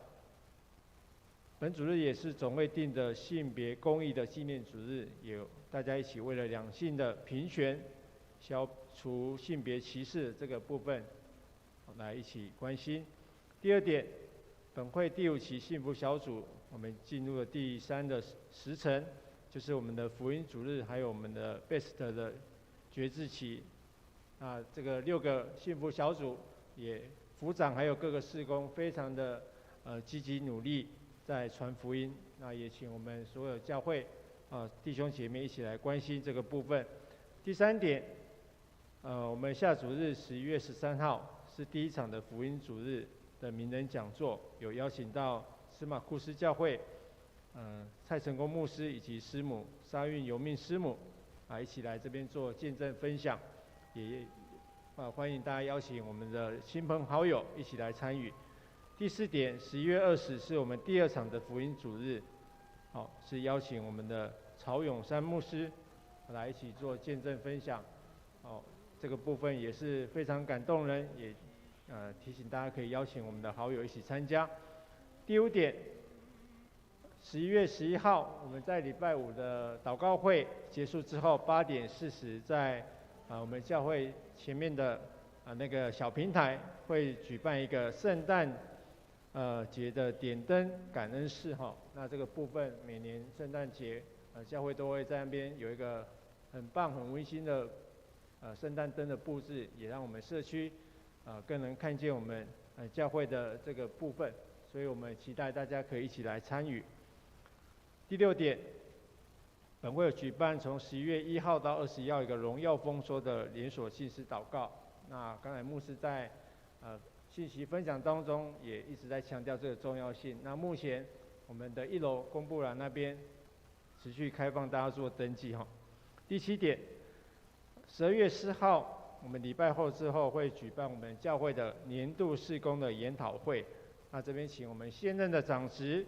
本主日也是总会定的性别公义的纪念主日，也大家一起为了两性的平权、消除性别歧视这个部分来一起关心。第2点，本会第5期幸福小组，我们进入了第3的时程，就是我们的福音主日，还有我们的 Best 的决志期。这个6个幸福小组也辅长还有各个事工非常的积极努力在传福音。那也请我们所有教会弟兄姐妹一起来关心这个部分。第3点，我们下主日11月13号是第1场的福音主日的名人讲座，有邀请到司马库斯教会蔡成功牧师以及师母沙运游命师母一起来这边做见证分享，也欢迎大家邀请我们的亲朋好友一起来参与。第4点，11月20是我们第2场的福音主日，是邀请我们的曹永山牧师来一起做见证分享。这个部分也是非常感动人，也提醒大家可以邀请我们的好友一起参加。第5点，11月11号我们在礼拜5的祷告会结束之后，8点40在我们教会前面的那个小平台会举办一个圣诞节的点灯感恩式那这个部分每年圣诞节教会都会在那边有一个很棒很温馨的圣诞灯的布置，也让我们社区更能看见我们教会的这个部分，所以我们期待大家可以一起来参与。第6点，本会有举办从11月1号到21号一个荣耀丰收的连锁信息祷告。那刚才牧师在信息分享当中也一直在强调这个重要性。那目前我们的1楼公布栏那边持续开放大家做登记第7点，12月4号我们礼拜后之后会举办我们教会的年度事工的研讨会。那这边请我们现任的长职、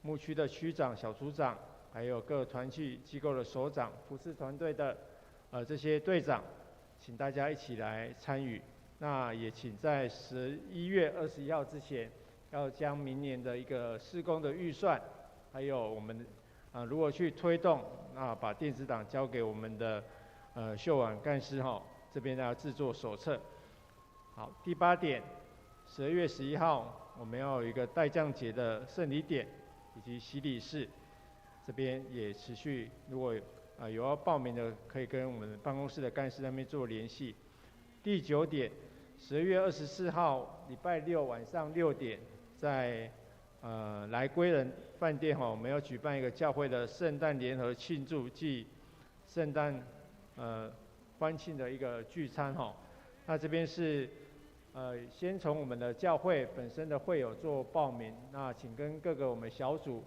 牧区的区长、小组长，还有各团契机构的首长、服事团队的这些队长，请大家一起来参与。那也请在11月21号之前，要将明年的一个事工的预算，还有我们如何去推动，把电子档交给我们的秀婉干事这边要制作手册。好，第8点，12月11号我们要有一个代降节的圣礼典以及洗礼式，这边也持续，如果有要报名的，可以跟我们办公室的干事那边做联系。第9点，12月24号礼拜6晚上6点，在来归人饭店我们要举办一个教会的圣诞联合庆祝暨圣诞欢庆的一个聚餐那这边是先从我们的教会本身的会友做报名，那请跟各个我们小组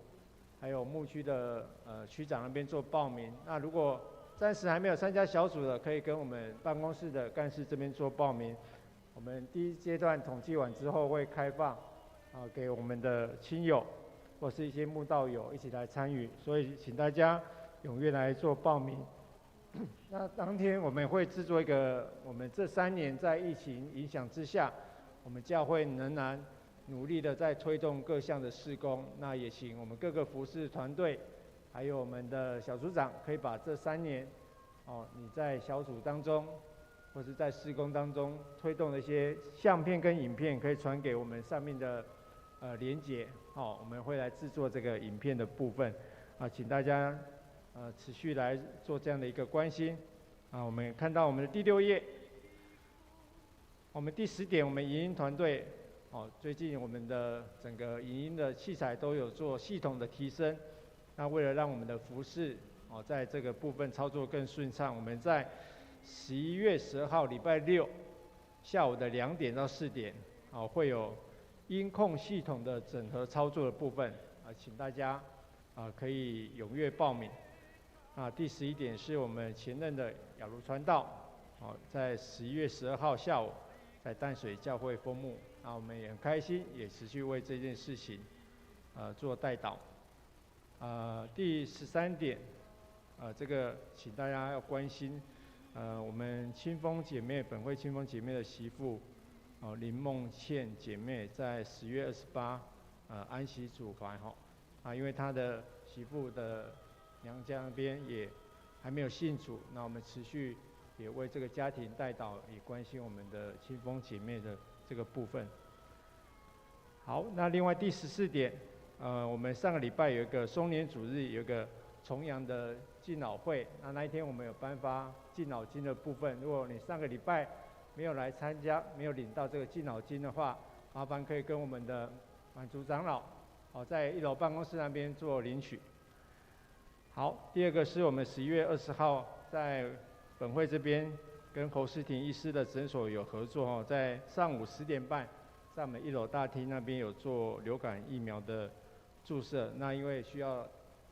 还有牧区的区长那边做报名。那如果暂时还没有参加小组的，可以跟我们办公室的干事这边做报名。我们第一阶段统计完之后会开放给我们的亲友或是一些慕道友一起来参与，所以请大家踊跃来做报名。那当天我们会制作一个我们这3年在疫情影响之下，我们教会仍然努力的在推动各项的事工。那也请我们各个服事团队，还有我们的小组长，可以把这3年你在小组当中或是在事工当中推动的一些相片跟影片，可以传给我们上面的连结，我们会来制作这个影片的部分请大家持续来做这样的一个关心我们看到我们的第6页，我们第10点，我们影音团队最近我们的整个影音的器材都有做系统的提升，那为了让我们的服事在这个部分操作更顺畅，我们在11月12号礼拜六下午的2点到4点会有音控系统的整合操作的部分请大家可以踊跃报名。第11点是我们前任的雅卢传道在11月12号下午在淡水教会封幕，我们也很开心，也持续为这件事情做代祷。第13点这个请大家要关心我们清风姐妹本会清风姐妹的媳妇林梦倩姐妹在10月28安息主怀因为她的媳妇的娘家那边也还没有信主，那我们持续也为这个家庭代祷，也关心我们的清风姐妹的这个部分。好，那另外第14点我们上个礼拜有一个松年主日，有一个重阳的敬老会，那一天我们有颁发敬老金的部分。如果你上个礼拜没有来参加，没有领到这个敬老金的话，麻烦可以跟我们的满族长老在1楼办公室那边做领取。好，第二个是我们11月20号在本会这边跟侯世廷医师的诊所有合作在上午10点半，在我们1楼大厅那边有做流感疫苗的注射。那因为需要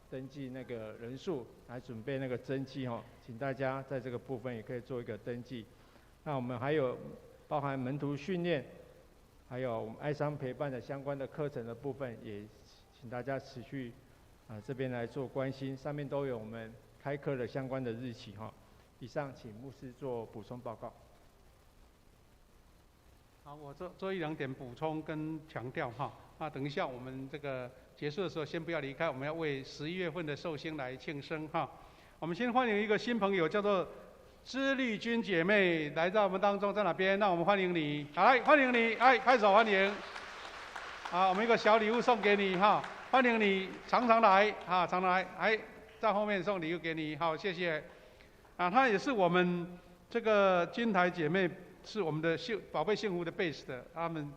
登记那个人数来准备那个针剂请大家在这个部分也可以做一个登记。那我们还有包含门徒训练，还有我们哀伤陪伴的相关的课程的部分，也请大家持续这边来做关心，上面都有我们开课的相关的日期以上请牧师做补充报告。好，我做1、2点补充跟强调等一下我们这个结束的时候先不要离开，我们要为11月份的寿星来庆生我们先欢迎一个新朋友，叫做芝丽君姐妹来到我们当中，在哪边？让我们欢迎你，好，来欢迎你，拍手欢迎。好，我们一个小礼物送给你欢迎你常常来常常来，在后面送礼物给你，好，谢谢。她也是我们这个金台姐妹，是我们的宝贝幸福的 base 的，他们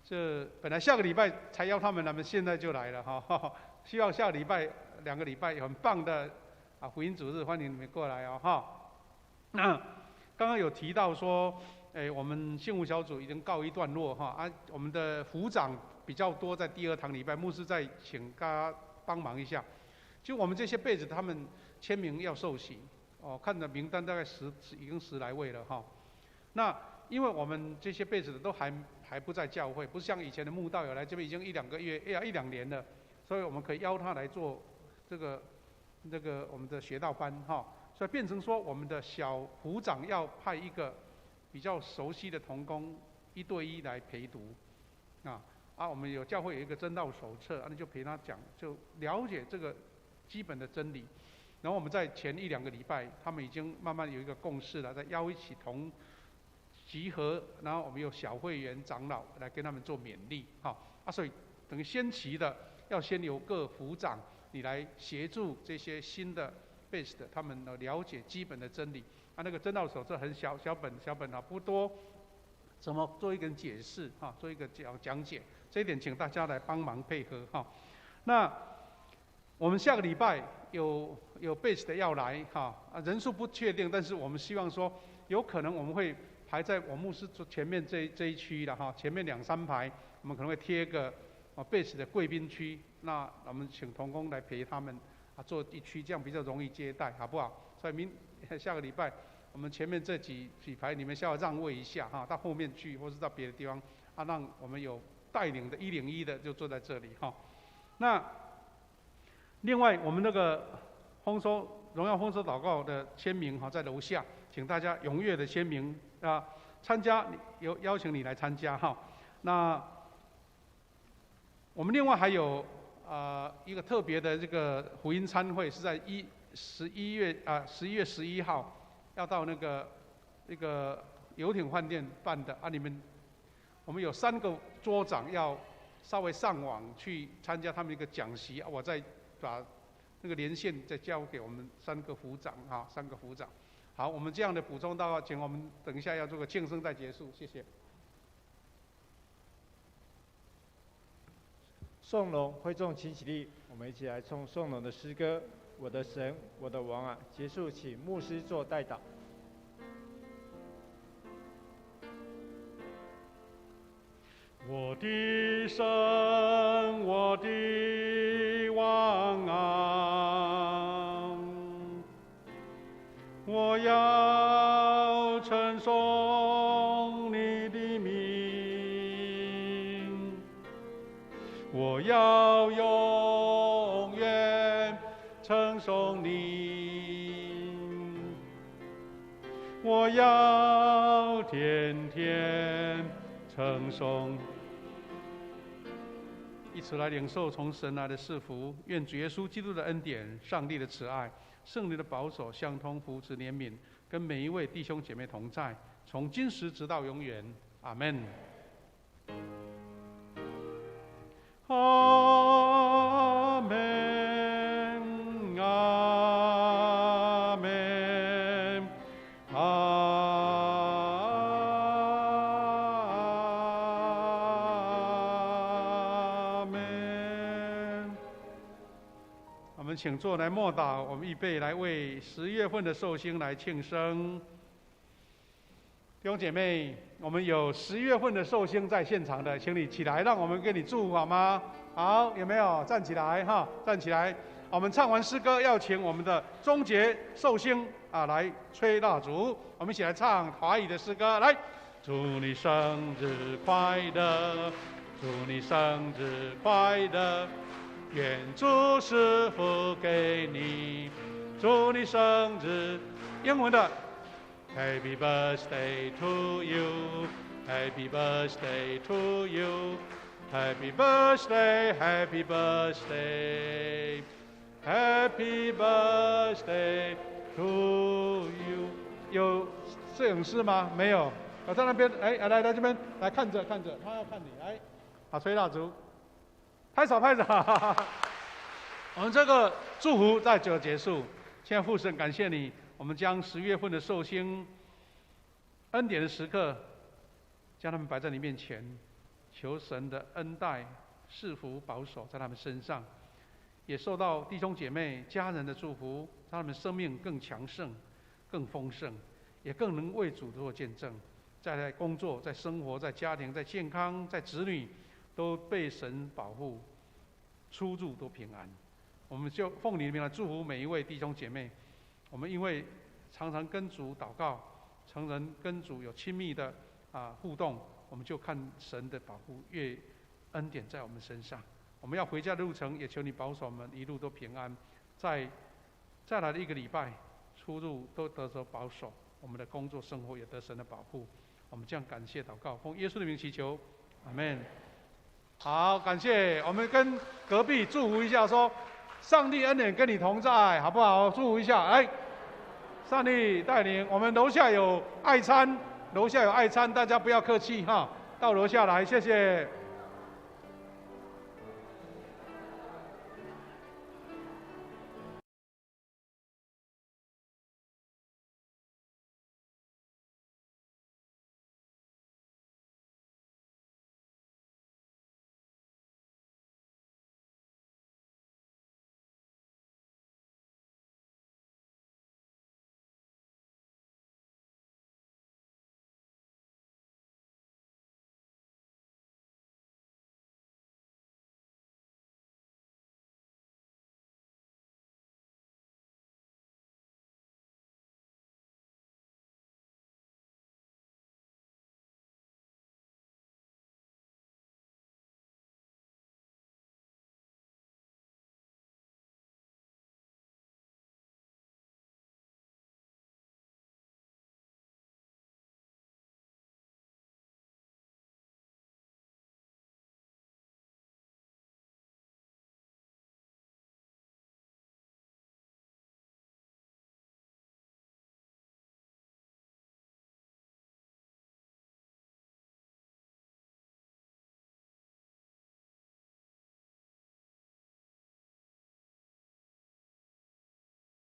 这本来下个礼拜才邀他们，他们现在就来了希望下个礼拜2个礼拜有很棒的福音主日，欢迎你们过来那刚刚有提到说，我们幸福小组已经告一段落我们的辅长比较多，在第2堂礼拜，牧师再请大家帮忙一下。就我们这些辈子，他们签名要受洗看的名单大概已经10来位了那因为我们这些辈子的都还不在教会，不是像以前的慕道友来这边已经1-2个月1-2年了，所以我们可以邀他来做这个我们的学道班所以变成说我们的小辅长要派一个比较熟悉的同工1对1来陪读我们教会有一个真道手册那就陪他讲，就了解这个基本的真理。然后我们在前1-2个礼拜，他们已经慢慢有一个共识了，在邀一起同集合，然后我们有小会员长老来跟他们做勉励所以等于先期的要先由各辅长你来协助这些新的 base 的他们了解基本的真理那个真道手册很小本不多，怎么做一个解释做一个讲解，这一点请大家来帮忙配合那我们下个礼拜有 base 的要来人数不确定，但是我们希望说有可能我们会排在我牧师前面这一区了前面2-3排我们可能会贴个base 的贵宾区，那我们请同工来陪他们做一区，这样比较容易接待，好不好？所以下个礼拜我们前面这几排你们需要让位一下哈，到后面去或是到别的地方啊，让我们有带领的101的就坐在这里哈。那另外我们那个荣耀丰收祷告的签名哈，在楼下，请大家踊跃的签名啊，参加邀请你来参加哈。那我们另外还有一个特别的这个福音餐会，是在11月11号，要到那个游艇饭店办的啊。我们有3个桌长要稍微上网去参加他们一个讲习啊，我再把那个连线再交给我们3个副长啊，3个副长。好，我们这样的补充到，请我们等一下要做个庆生再结束，谢谢。颂龙会众请起立，我们一起来唱颂龙的诗歌《我的神，我的王啊》。结束，请牧师做代祷。我的神，我的王啊，我要称颂你的名，我要永远称颂你，我要天天称颂。一起来领受从神来的赐福，愿主耶稣基督的恩典、上帝的慈爱、圣灵的保守、相通、扶持、怜悯，跟每一位弟兄姐妹同在，从今时直到永远。阿们。阿门，阿门，阿门。我们请坐来默祷，我们预备来为10月份的寿星来庆生。弟兄姐妹，我们有10月份的寿星在现场的，请你起来，让我们给你祝福好吗？好，有没有？站起来哈，站起来。我们唱完诗歌，要请我们的终结寿星啊来吹蜡烛。我们一起来唱华语的诗歌，来，祝你生日快乐，祝你生日快乐，愿主赐福给你，祝你生日。英文的。Happy birthday to you, happy birthday to you, happy birthday, happy birthday, happy birthday to you。有摄影师吗？没有。我在那边，哎，来这边，来看着，他要看你，来，好，吹蜡烛，拍手。我们这个祝福在这结束。现在父神感谢你。我们将10月份的寿星恩典的时刻，将他们摆在你面前，求神的恩待、赐福、保守在他们身上，也受到弟兄姐妹、家人的祝福，让他们生命更强盛、更丰盛，也更能为主做见证。在工作、在生活、在家庭、在健康、在子女，都被神保护，出入都平安。我们就奉你的名来祝福每一位弟兄姐妹。我们因为常常跟主祷告，常常跟主有亲密的互动，我们就看神的保护越恩典在我们身上。我们要回家的路程，也求你保守我们一路都平安。再来的1个礼拜，出入都得着保守，我们的工作生活也得神的保护。我们这样感谢祷告，奉耶稣的名祈求，阿们。好，感谢。我们跟隔壁祝福一下，说上帝恩典跟你同在，好不好？祝福一下，来。上帝带领我们，楼下有爱餐，大家不要客气哈，到楼下来，谢谢。